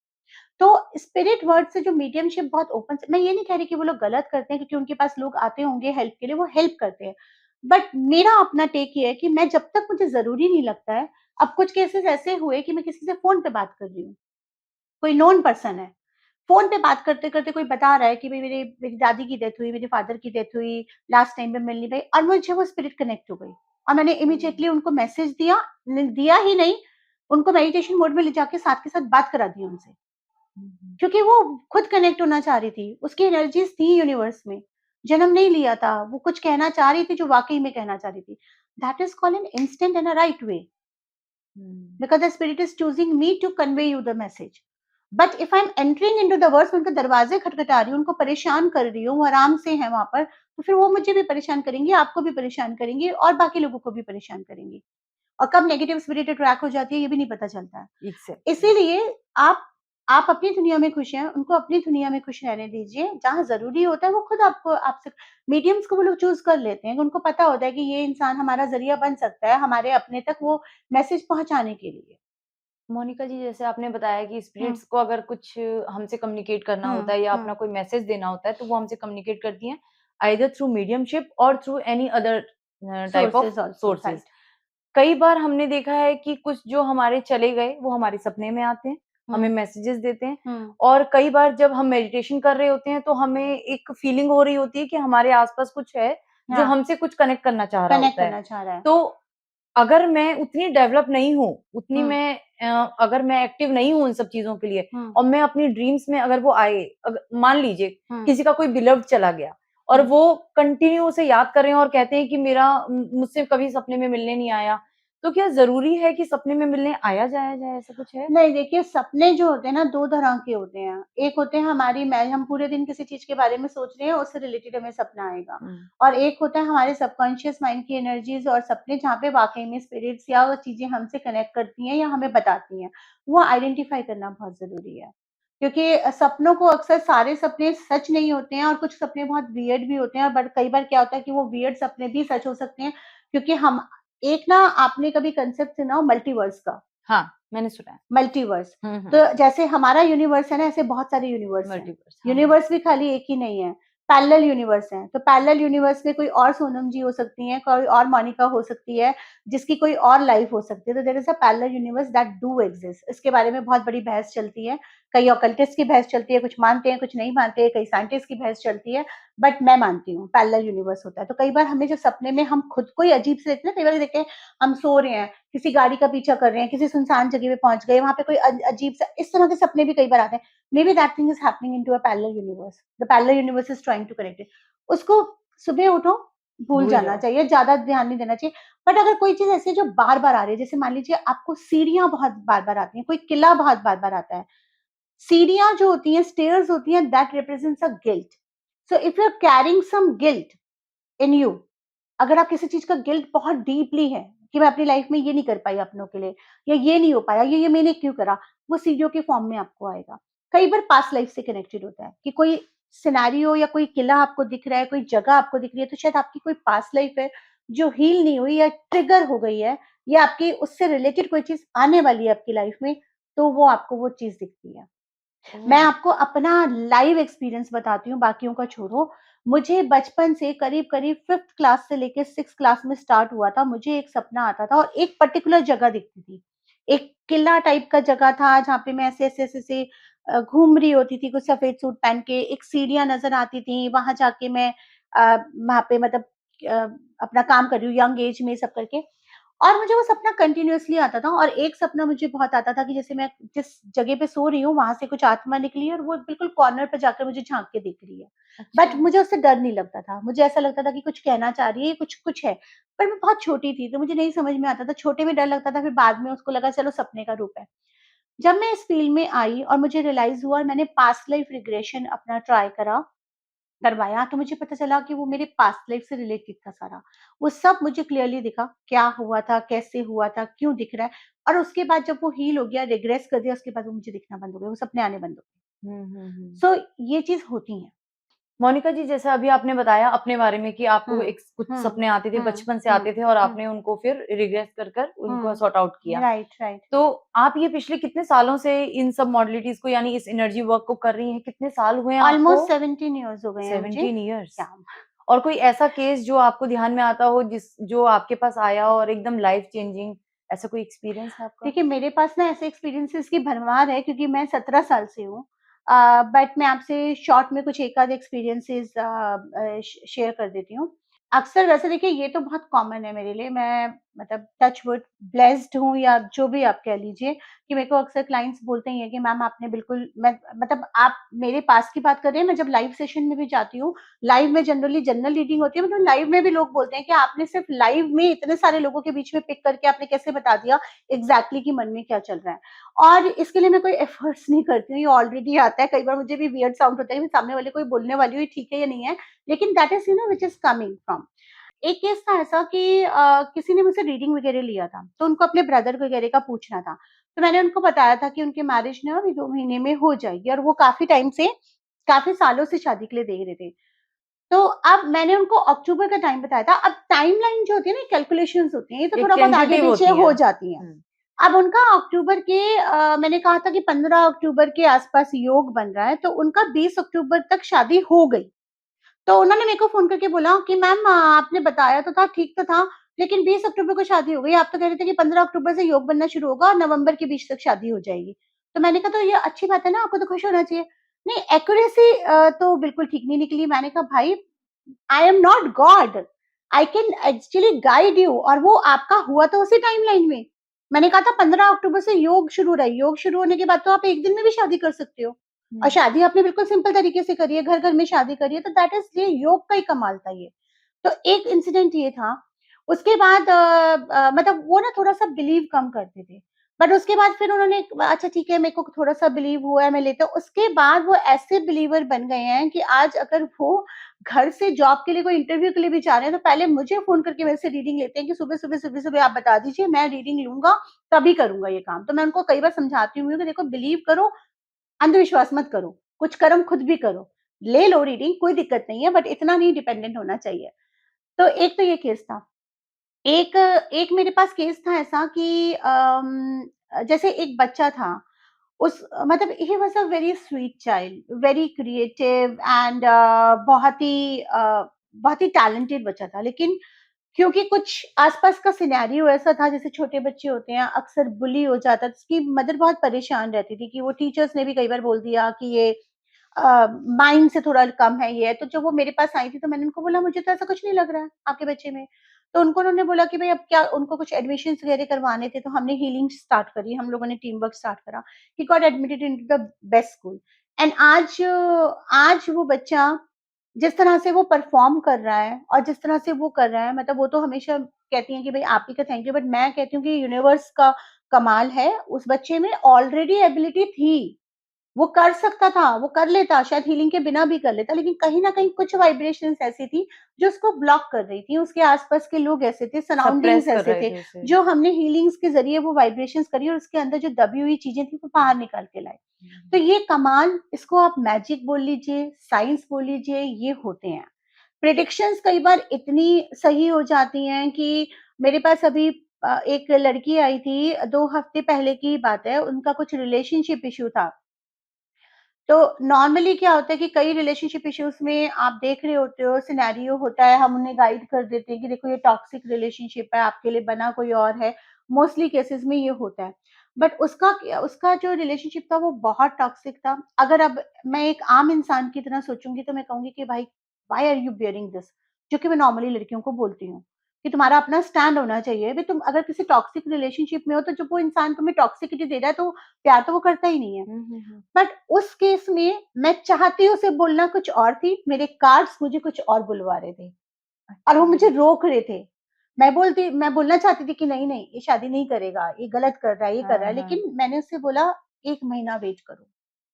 A: तो स्पिरिट वर्ड से जो मीडियमशिप बहुत ओपन, मैं ये नहीं कह रही कि वो लोग गलत करते हैं, क्योंकि उनके पास लोग आते होंगे हेल्प के लिए, वो हेल्प करते हैं। बट मेरा अपना टेक ये है कि मैं जब तक मुझे ज़रूरी नहीं लगता है, अब कुछ केसेज़ ऐसे हुए कि मैं किसी से फ़ोन पे बात कर रही हूँ, कोई नोन पर्सन है। फ़ोन पे बात करते-करते कोई बता रहा है कि भई मेरी मेरी दादी की डेथ हुई, मेरे फादर की डेथ हुई, लास्ट टाइम में मिल नहीं पाई, और मुझे वो स्पिरिट कनेक्ट हो गई। और मैंने
B: हुँ।
A: इमीडिएटली उनको मैसेज दिया, दिया ही नहीं, उनको मेडिटेशन मोड में ले जाके साथ के साथ बात करा दी उनसे।
B: हुँ, हुँ।
A: क्योंकि वो खुद कनेक्ट होना चाह रही थी, उसकी एनर्जीज़ थी यूनिवर्स में, जन्म नहीं लिया था, वो कुछ कहना चाह रही थी जो वाक़ई में कहना चाह रही थी। That is called an instant and a right way,
B: hmm.
A: Because the spirit is choosing me to convey you the message. But if I am entering into the words, उनके दरवाजे खटखटा रही हूँ, उनको परेशान कर रही हूँ, वो आराम से हैं वहाँ पर, तो फिर वो मुझे भी परेशान करेंगी, आपको भी परेशान करेंगी और बाकी लोगों को भी परेशान करेंगी। और कब नेगेटिव स्पिरिट अट्रैक्ट हो जाती है ये भी नहीं पता चलता है।
B: एग्ज़ैक्टली।
A: इसीलिए आप आप अपनी दुनिया में खुश हैं, उनको अपनी दुनिया में खुश रहने दीजिए। जहाँ ज़रूरी होता है वो खुद आपको आपसे, मीडियम्स को वो लोग चूज़ कर लेते हैं, उनको पता होता है कि ये इंसान हमारा ज़रिया बन सकता है हमारे अपने तक वो मैसेज पहुँचाने के लिए।
B: मोनिका जी, जैसे आपने बताया कि
A: हुँ,
B: स्पिरिट्स को अगर कुछ हमसे कम्युनिकेट करना
A: हुँ,
B: होता है या
A: हुँ।
B: अपना कोई मैसेज देना होता है, तो वो हमसे कम्युनिकेट करती हैं आइदर थ्रू मीडियमशिप और through any other type of
A: sources also
B: sources.
A: Right.
B: कई बार हमने देखा है कि कुछ जो हमारे चले गए, वो हमारे सपने में आते हैं, हमें
A: हुँ,
B: मैसेजेस देते हैं
A: हुँ।
B: और कई बार जब हम मेडिटेशन कर रहे होते हैं, तो हमें एक फीलिंग हो रही होती है कि हमारे आस-पास कुछ है, जो
A: हाँ,
B: हमसे कुछ कनेक्ट करना चाह रहा
A: कनेक्ट
B: होता है।
A: करना चाह रहा है।
B: तो अगर मैं उतनी डेवलप नहीं हूँ, उतनी
A: हुँ,
B: अगर मैं एक्टिव नहीं हूँ इन सब चीज़ों के लिए
A: हुँ,
B: और मैं अपनी ड्रीम्स में अगर वो आए, मान लीजिए
A: हुँ,
B: किसी का कोई बिलव्ड चला गया और
A: हुँ।
B: वो कंटिन्यू उसे याद कर रहे हैं और कहते हैं कि मेरा मुझसे कभी सपने में मिलने नहीं आया, तो क्या ज़रूरी है कि सपने में मिलने आया जाया जाए, ऐसा कुछ है?
A: नहीं, देखिए सपने जो होते हैं ना 2 तरह के होते हैं। एक होते हैं हमारी मैं हम पूरे दिन किसी चीज़ के बारे में सोच रहे हैं, उससे रिलेटेड हमें सपना आएगा।
B: हुँ,
A: और एक होता है हमारे सबकॉन्शियस माइंड की एनर्जीज़ और सपने, जहाँ पे वाक़ई में स्पिरिट्स या वो चीज़ें हमसे कनेक्ट करती हैं या हमें बताती हैं। वो आइडेंटिफ़ाई करना बहुत ज़रूरी है। क्योंकि सपनों को अक्सर सारे सपने सच नहीं होते हैं और कुछ सपने बहुत वियर्ड भी होते हैं, और बट कई बार क्या होता है कि वो वियर्ड सपने भी सच हो सकते हैं, क्योंकि हम एक ना, आपने कभी कांसेप्ट सुना हो मल्टीवर्स का?
B: हाँ, मैंने सुना है।
A: मल्टीवर्स।
B: हुँ, हुँ,
A: तो जैसे हमारा यूनिवर्स है ना, ऐसे बहुत सारे यूनिवर्स हैं।
B: मल्टीवर्स हाँ, हाँ।
A: यूनिवर्स भी खाली एक ही नहीं है, पैरेलल यूनिवर्स हैं। तो पैरेलल यूनिवर्स में कोई और सोनम जी हो सकती हैं, कोई और मोनिका हो सकती है, जिसकी कोई और लाइफ हो सकती है। तो there is a parallel universe that do exist. इसके बारे में बहुत बड़ी बहस चलती है। कई ऑकल्टिस्ट की बहस चलती है, कुछ मानते हैं, कुछ नहीं मानते, कई साइंटिस्ट की बहस चलती है, बट मैं मानती हूँ पैरेलल यूनिवर्स होता है। तो कई बार हमें जो सपने में हम खुद को ही अजीब से देखते हैं ना, कई बार देखते हैं हम सो रहे हैं, किसी गाड़ी का पीछा कर रहे हैं, किसी सुनसान जगह पे पहुँच गए, वहाँ पे कोई अजीब सा, इस तरह के सपने भी कई बार आते हैं। Maybe that thing is happening into a parallel universe. The parallel universe is trying to connect it. उसको सुबह उठो, भूल
B: भूल
A: जाना
B: जाओ।
A: चाहिए, ज़्यादा ध्यान नहीं देना चाहिए। बट अगर कोई चीज़ ऐसी है जो बार-बार आ रही है, जैसे मान लीजिए आपको सीढ़ियाँ बहुत बार-बार आती हैं, कोई किला बहुत बार-बार आता है। सीढ़ियाँ जो होती हैं, स्टेयर्स होती हैं, that represents a guilt. So if you are carrying some guilt in you, अगर आप किसी चीज़ का गिल्ट बहुत डीपली है कि मैं अपनी लाइफ में ये नहीं कर पाई अपनों के लिए, या ये नहीं हो पाया, ये मैंने क्यों करा, वो सीढ़ियों के फॉर्म में आपको आएगा। कई बार पास्ट लाइफ से कनेक्टेड होता है कि कोई सिनेरियो या कोई किला आपको दिख रहा है, कोई जगह आपको दिख रही है, तो शायद आपकी कोई पास्ट लाइफ है जो हील नहीं हुई या ट्रिगर हो गई है, या आपकी उससे रिलेटेड कोई चीज़ आने वाली है आपकी लाइफ में, तो वो आपको वो चीज़ दिखती है। मैं
B: ओह!
A: आपको अपना लाइव एक्सपीरियंस बताती हूँ, बाकियों का छोड़ो। मुझे बचपन से करीब-करीब 5th क्लास से लेके 6th क्लास में स्टार्ट हुआ था, मुझे एक सपना आता था और एक पर्टिकुलर जगह दिखती थी। एक किला टाइप का जगह था, जहाँ पे मैं ऐसे घूम रही होती थी, कुछ सफ़ेद सूट पहन के, एक सीढ़ियाँ नज़र आती थी, वहाँ जाके मैं वहाँ पे मतलब अ, अपना काम कर रही हूँ यंग एज में, ये सब करके। और मुझे वो सपना कंटिन्यूअसली आता था, और एक सपना मुझे बहुत आता था कि जैसे मैं जिस जगह पे सो रही हूँ, वहाँ से कुछ आत्मा निकली है और वो बिल्कुल कॉर्नर पे जाकर मुझे झाँक के देख रही है। बट
B: अच्छा।
A: मुझे उससे डर नहीं लगता था। मुझे ऐसा लगता था कि कुछ कहना चाह रही है, कुछ कुछ है। पर मैं बहुत छोटी थी, तो मुझे नहीं समझ में आता था। छोटे में डर लगता था, फिर बाद में उसको लगा चलो सपने का रूप है। जब मैं इस फील्ड में आई और मुझे रियलाइज़ हुआ और मैंने पास्ट लाइफ रिग्रेशन अपना ट्राई करा, करवाया, तो मुझे पता चला कि वो मेरे पास्ट लाइफ से रिलेटेड था सारा। वो सब मुझे क्लियरली दिखा, क्या हुआ था, कैसे हुआ था, क्यों दिख रहा है, और उसके बाद जब वो हील हो गया, रिग्रेस कर दिया, उसके बाद वो मुझे दिखना बंद हो गया, वो सपने आने बंद हो गए। सो ये चीज होती है।
B: मोनिका जी, जैसा अभी आपने बताया अपने बारे में कि आपको एक कुछ सपने आते थे, बचपन से आते थे और आपने उनको फिर रिग्रेस कर उनको सॉर्ट आउट किया।
A: राइट।
B: तो आप ये पिछले कितने सालों से इन सब मॉडलिटीज को यानी इस एनर्जी वर्क को कर रही हैं? कितने साल हुए हैं आपको?
A: ऑलमोस्ट 17 ईयर्स हो गए हैं मुझे।
B: 17 इयर्स। और कोई ऐसा केस जो आपको ध्यान में आता हो जो आपके पास आया और एकदम लाइफ चेंजिंग, ऐसा कोई एक्सपीरियंस है आपका?
A: देखिए मेरे पास ना ऐसे एक्सपीरियंसेस की भरमार है, क्योंकि मैं 17 साल से हूँ। बट मैं आपसे शॉर्ट में कुछ एक आध एक्सपीरियंसेस शेयर कर देती हूँ। अक्सर वैसे देखिए ये तो बहुत कॉमन है मेरे लिए, मैं मतलब टच वुड ब्लेस्ड हूँ या जो भी आप कह लीजिए, कि मेरे को अक्सर क्लाइंट्स बोलते ही हैं कि मैम आपने बिल्कुल, मैं मतलब आप मेरे पास की बात कर रहे हैं, मैं जब लाइव सेशन में भी जाती हूँ, लाइव में जनरली जनरल रीडिंग होती है, मतलब लाइव में भी लोग बोलते हैं कि आपने सिर्फ लाइव में इतने सारे लोगों के बीच में पिक करके आपने कैसे बता दिया एग्जैक्टली कि मन में क्या चल रहा है। और इसके लिए मैं कोई एफर्ट्स नहीं करती हूँ, ये ऑलरेडी आता है। कई बार मुझे भी वियर्ड साउंड होता है कि सामने वाले कोई बोलने वाली हुई ठीक है या नहीं है, लेकिन that is which is coming from. एक केस था ऐसा कि किसी ने मुझसे रीडिंग वगैरह लिया था, तो उनको अपने ब्रदर वगैरह का पूछना था। तो मैंने उनको बताया था कि उनकी मैरिज ना अभी 2 महीने में हो जाएगी, और वो काफ़ी टाइम से, काफ़ी सालों से शादी के लिए देख रहे थे। तो अब मैंने उनको अक्टूबर का टाइम बताया था। अब टाइमलाइन जो होती है ना, कैलकुलेशंस होती हैं, ये तो थोड़ा बहुत
B: टेंटेटिव
A: आगे-पीछे
B: होती
A: हो
B: है।
A: जाती हैं। अब उनका अक्टूबर के मैंने कहा था कि 15 अक्टूबर के आस-पास योग बन रहा है, तो उनका 20 अक्टूबर तक शादी हो गई। तो उन्होंने मेरे को फ़ोन करके बोला कि मैम आपने बताया तो था, ठीक तो था, लेकिन 20 अक्टूबर को शादी हो गई। आप तो कह रहे थे कि 15 अक्टूबर से योग बनना शुरू होगा और नवंबर के बीच तक शादी हो जाएगी। तो मैंने कहा तो ये अच्छी बात है ना, आपको तो खुश होना चाहिए। नहीं, एक्यूरेसी तो बिल्कुल ठीक नहीं निकली। मैंने कहा भाई, I am not God, I can actually guide you, और वो आपका हुआ तो उसी टाइमलाइन में। मैंने कहा था 15 अक्टूबर से योग शुरू हो रहा है, योग शुरू होने के बाद तो आप एक दिन में भी शादी कर सकते हो। और शादी आपने बिल्कुल सिंपल तरीके से करी है, घर-घर में शादी करी है, तो दैट इज़ ये योग का ही कमाल था ये। तो एक इंसिडेंट ये था। उसके बाद मतलब वो ना थोड़ा-सा बिलीव कम करते थे। बट उसके बाद फिर उन्होंने, अच्छा ठीक है, मेरे को थोड़ा-सा बिलीव हुआ है, मैं लेता हूँ। उसके बाद वो ऐसे बिलीवर बन गए हैं कि आज अगर वो घर से जॉब के लिए कोई इंटरव्यू के लिए भी जा रहे हैं, तो पहले मुझे फ़ोन करके मेरे से रीडिंग लेते हैं कि सुबह-सुबह आप बता दीजिए, मैं रीडिंग लूँगा, तभी करूँगा ये काम। तो मैं उनको कई बार समझाती हूँ कि देखो बिलीव करो, अंधविश्वास मत करो, कुछ कर्म खुद भी करो। ले लो रीडिंग, कोई दिक्कत नहीं है, बट इतना नहीं डिपेंडेंट होना चाहिए। तो एक तो ये केस था। एक एक मेरे पास केस था ऐसा कि जैसे एक बच्चा था, उस मतलब he was a very sweet child, very creative and बहुत ही टैलेंटेड बच्चा था। लेकिन क्योंकि कुछ आस-पास का सिनेरियो ऐसा था, जैसे छोटे बच्चे होते हैं, अक्सर बुली हो जाता है, तो उसकी मदर बहुत परेशान रहती थी कि वो टीचर्स ने भी कई बार बोल दिया कि ये माइंड से थोड़ा कम है ये है। तो जब वो मेरे पास आई थी, तो मैंने उनको बोला मुझे तो ऐसा कुछ नहीं लग रहा है आपके बच्चे में। तो उन्होंने बोला कि भई अब क्या, उनको कुछ एडमिशन्स वगैरह करवाने थे, तो हमने हीलिंग स्टार्ट करी, हम लोगों ने टीम वर्क स्टार्ट करा। He got admitted into the best school. And आज वो बच्चा जिस तरह से वो परफ़ॉर्म कर रहा है और जिस तरह से वो कर रहा है, मतलब वो तो हमेशा कहती हैं कि भई आप ही का थैंक यू, बट मैं कहती हूँ कि यूनिवर्स का कमाल है, उस बच्चे में ऑलरेडी एबिलिटी थी। वो कर सकता था, वो कर लेता, शायद हीलिंग के बिना भी कर लेता, लेकिन कहीं न कहीं कुछ वाइब्रेशंस ऐसी थी, जो उसको ब्लॉक कर रही थी। उसके आस-पास के लोग ऐसे थे, सराउंडिंग्स
B: सप्रेस कर
A: ऐसे
B: रहे
A: थे,
B: थे उसे।
A: जो हमने हीलिंग्स के ज़रिए वो वाइब्रेशंस करी और उसके अंदर जो दबी हुई चीज़ें थी, वो बाहर निकाल के लाए। तो ये कमाल, इसको आप मैजिक बोल लीजिए, साइंस बोल लीजिए, ये होते हैं। प्रेडिक्शंस कई बार इतनी सही हो जाती हैं कि मेरे पास अभी एक लड़की आई थी, 2 हफ्ते पहले की बात है, उनका कुछ रिलेशनशिप इश्यू था। तो नॉर्मली क्या होता है कि कई रिलेशनशिप इश्यूज़ में आप देख रहे होते हो, सिनेरियो होता है, हम उन्हें गाइड कर देते हैं कि देखो ये टॉक्सिक रिलेशनशिप है, आपके लिए बना कोई और है। मोस्टली केसेज़ में ये होता है। बट उसका जो रिलेशनशिप था वो बहुत टॉक्सिक था। अगर अब मैं एक आम इंसान की तरह सोचूँगी, तो मैं कहूँगी कि भाई, why are you bearing this? जो कि मैं नॉर्मली लड़कियों को बोलती हूँ, कि तुम्हारा अपना स्टैंड होना चाहिए। भई तुम अगर किसी टॉक्सिक रिलेशनशिप में हो, तो जब वो इंसान तुम्हें टॉक्सिसिटी दे रहा है, तो प्यार तो वो करता ही नहीं है। बट उस केस में मैं चाहती उसे बोलना कुछ और थी, मेरे कार्ड्स मुझे कुछ और बुलवा रहे थे और वो मुझे रोक रहे थे। मैं बोलना चाहती थी कि नहीं-नहीं, ये शादी नहीं करेगा, ये गलत कर रहा है, ये कर रहा है, लेकिन मैंने उससे बोला 1 महीना वेट करो।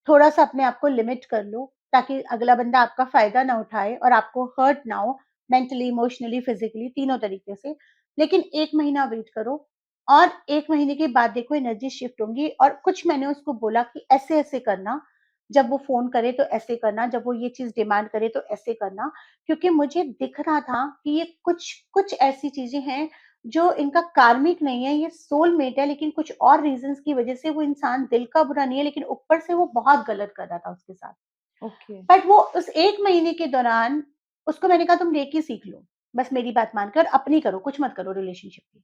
A: थोड़ा-सा अपने आप को लिमिट कर लो, ताकि अगला बंदा आपका फ़ायदा ना उठाए और आपको हर्ट ना हो, मेंटली, इमोशनली, फिज़िकली, तीनों तरीके से। लेकिन 1 महीना वेट करो और 1 महीने के बाद देखो एनर्जी शिफ्ट होंगी, और कुछ मैंने उसको बोला कि ऐसे-ऐसे करना। जब वो फ़ोन करे तो ऐसे करना, जब वो ये चीज़ डिमांड करे तो ऐसे करना। क्योंकि मुझे दिख रहा था कि ये कुछ ऐसी चीज़ें हैं जो इनका कार्मिक नहीं है, ये सोलमेट है, लेकिन कुछ और रीज़न्स की वज़ह से वो इंसान दिल का बुरा नहीं है, लेकिन ऊपर से वो बहुत गलत कर रहा था उसके साथ।
B: ओके।
A: बट वो उस 1 महीने के दौरान उसको मैंने कहा तुम रेकी सीख लो, बस मेरी बात मानकर अपनी करो, कुछ मत करो रिलेशनशिप की।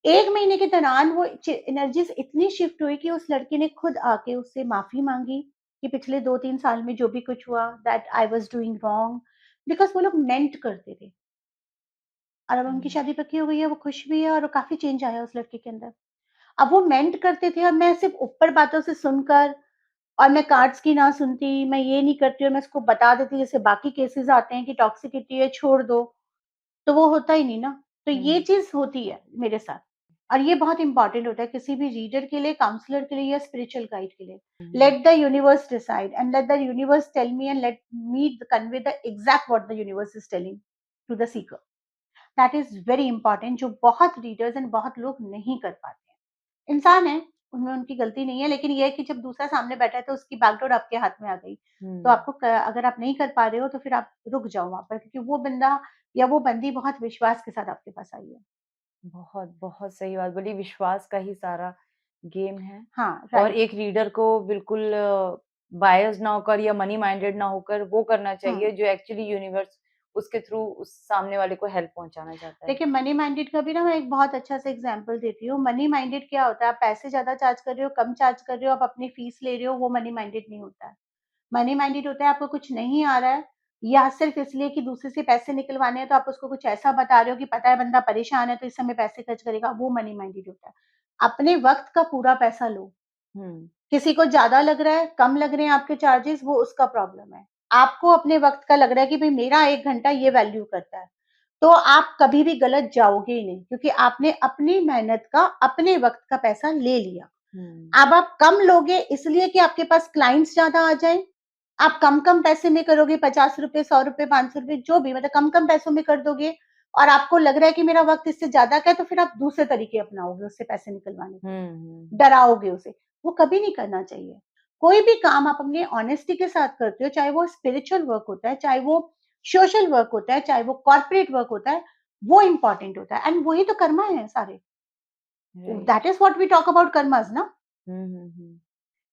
A: 1 महीने के दौरान वो एनर्जीज़ इतनी शिफ्ट हुई कि उस लड़के ने खुद आके उससे माफ़ी माँगी कि पिछले 2-3 साल में जो भी कुछ हुआ that I was doing wrong, because वो लोग मेंट करते थे। और अब उनकी
B: हुँ,
A: शादी पक्की हो गई है, वो खुश भी है और काफ़ी चेंज आया उस लड़के के अंदर। अब वो मेंट करते थे और मैं सिर्फ़ ऊपर बातों से सुनकर और मैं कार्ड्स की ना सुनती, मैं ये नहीं करती और मैं उसको बता देती जैसे बाकी केसेज़ आते हैं कि टॉक्सिसिटी है छोड़ दो, तो वो होता ही नहीं ना। तो ये
B: हुँ,
A: चीज़ होती है मेरे साथ और ये बहुत इम्पोर्टेंट होता है किसी भी रीडर के लिए, काउंसलर के लिए या स्पिरिचुअल गाइड के लिए।
B: Hmm,
A: let the universe decide and let the universe tell me and let me convey the exact what the universe is telling to the seeker. That is very important जो बहुत readers and बहुत लोग नहीं कर पाते हैं। इंसान है, उनमें उनकी गलती नहीं है, लेकिन ये है कि जब दूसरा सामने बैठा है तो उसकी बागडोर आपके हाथ में आ गई। तो
B: हुँ।
A: आपको अगर आप नहीं कर पा रहे हो तो फिर आप रुक जाओ वहाँ पर क्योंकि वो बंदा या वो बंदी बहुत विश्वास के साथ आपके पास आई है।
B: बहुत, बहुत सही बात बोली, विश्वास का ही सारा गेम है
A: हाँ,
B: और
A: राइट।
B: एक रीडर को बिल्कुल बायस्ड ना होकर या मनी माइंडेड ना होकर वो करना
A: हुँ।
B: चाहिए जो एक्चुअली यूनिवर्स उसके थ्रू उस सामने वाले को हेल्प पहुँचाना चाहता है।
A: देखिए मनी माइंडेड का भी ना मैं एक बहुत अच्छा सा एग्ज़ाम्पल देती हूँ। मनी माइंडेड क्या होता है, आप पैसे ज़्यादा चार्ज कर रहे हो, कम चार्ज कर रहे हो, आप अपनी फीस ले रहे हो, वो मनी माइंडेड नहीं होता है। मनी माइंडेड होता है आपको कुछ नहीं आ रहा है या सिर्फ़ इसलिए कि दूसरे से पैसे निकलवाने हैं तो आप उसको कुछ ऐसा बता रहे हो कि पता है बंदा परेशान है तो इस समय पैसे खर्च करेगा, वो मनी माइंडेड होता है। अपने वक़्त का पूरा पैसा लो।
B: हुँ,
A: किसी को ज़्यादा लग रहा है, कम लग रहे हैं आपके चार्जेज़ वो उसका प्रॉब्लम है। आपको अपने वक़्त का लग रहा है कि भई मेरा 1 घंटा ये वैल्यू करता है, तो आप कभी भी गलत जाओगे ही नहीं क्योंकि आपने अपनी मेहनत का, अपने वक़्त का पैसा ले लिया।
B: हुँ,
A: अब आप कम लोगे इसलिए कि आपके पास क्लाइंट्स ज़्यादा आ जाएँ, आप कम-कम पैसे में करोगे ₹50, ₹100, ₹500 जो भी मतलब कम-कम पैसों में कर दोगे और आपको लग रहा है कि मेरा वक़्त इससे ज़्यादा का है, तो फिर आप दूसरे तरीके अपनाओगे उससे पैसे निकलवाने के लिए,
B: हुँ, हुँ,
A: डराओगे उसे, वो कभी नहीं करना चाहिए। कोई भी काम आप अपने ऑनेस्टी के साथ करते हो, चाहे वो स्पिरिचुअल वर्क होता है, चाहे वो सोशल वर्क होता है, चाहे वो कॉर्पोरेट वर्क होता है, वो इम्पोर्टेंट होता है एंड वही तो कर्मा है सारे।
B: Right.
A: That is what we talk about karmas ना।
B: हुँ, हुँ, हुँ।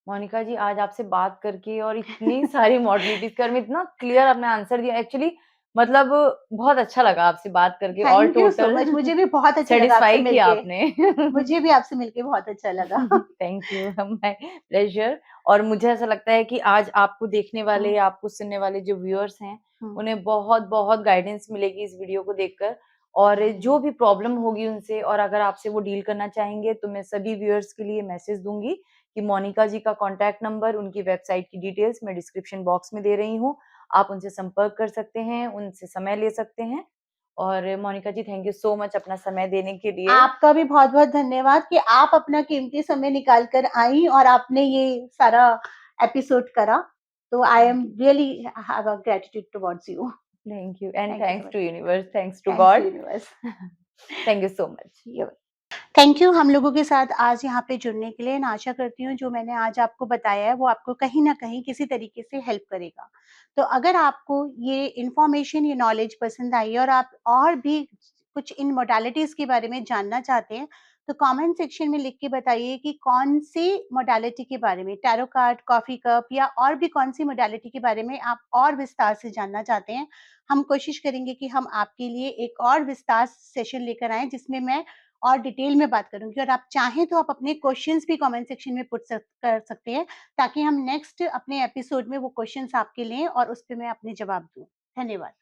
B: मोनिका जी आज आपसे बात करके और इतनी सारी मॉडलिटीज़ के बारे में इतना क्लियर आपने आंसर दिया एक्चुअली मतलब बहुत अच्छा लगा आपसे बात करके और
A: thank you so
B: total
A: much मुझे भी बहुत अच्छा लगा आपसे
B: सैटिस्फाई किया
A: मिलके।
B: आपने।
A: मुझे भी आपसे मिलके बहुत अच्छा लगा।
B: थैंक यू माय प्लेज़र और मुझे ऐसा लगता है कि आज आपको देखने वाले
A: हुँ,
B: या आपको सुनने वाले जो व्यूअर्स हैं,
A: हुँ,
B: उन्हें बहुत-बहुत गाइडेंस मिलेगी इस वीडियो को देखकर और जो भी प्रॉब्लम होगी उनसे और अगर आपसे वो डील करना चाहेंगे, तो मैं सभी व्यूअर्स के लिए मैसेज दूँगी कि मोनिका जी का कॉन्टैक्ट नंबर, उनकी वेबसाइट की डिटेल्स मैं डिस्क्रिप्शन बॉक्स में दे रही हूँ। आप उनसे संपर्क कर सकते हैं, उनसे समय ले सकते हैं और मोनिका जी थैंक यू सो मच अपना समय देने के लिए।
A: आपका भी बहुत-बहुत धन्यवाद कि आप अपना कीमती समय निकाल कर आईं और आपने ये सारा एपिसोड करा। तो आई
B: थैंक
A: एम
B: you.
A: Really have a gratitude towards you.
B: Thank you and
A: thank you so
B: thanks
A: much.
B: to universe, thanks to
A: thanks
B: God.
A: Universe.
B: Thank you so much.
A: Thank you हम लोगों के साथ आज यहाँ पे जुड़ने के लिए एंड आशा करती हूँ जो मैंने आज आपको बताया है वो आपको कहीं न कहीं किसी तरीके से हेल्प करेगा। तो अगर आपको ये इन्फॉर्मेशन, ये नॉलेज पसंद आई और आप और भी कुछ इन मोडालिटीज़ के बारे में जानना चाहते हैं, तो कमेंट सेक्शन में लिख के बताइए कि कौन-सी मोडालिटी के बारे में टैरो कार्ड, कॉफ़ी कप या और भी कौन-सी मोडालिटी के बारे में आप और विस्तार से जानना चाहते हैं। हम कोशिश करेंगे कि हम आपके लिए एक और विस्तार सेशन लेकर आएँ जिसमें मैं और डिटेल में बात करूँगी और आप चाहें तो आप अपने क्वेश्चंस भी कमेंट सेक्शन में पुट सक कर सकते हैं, ताकि हम नेक्स्ट अपने एपिसोड में वो क्वेश्चंस आपके लें और उस पे मैं अपने जवाब दूँ। धन्यवाद।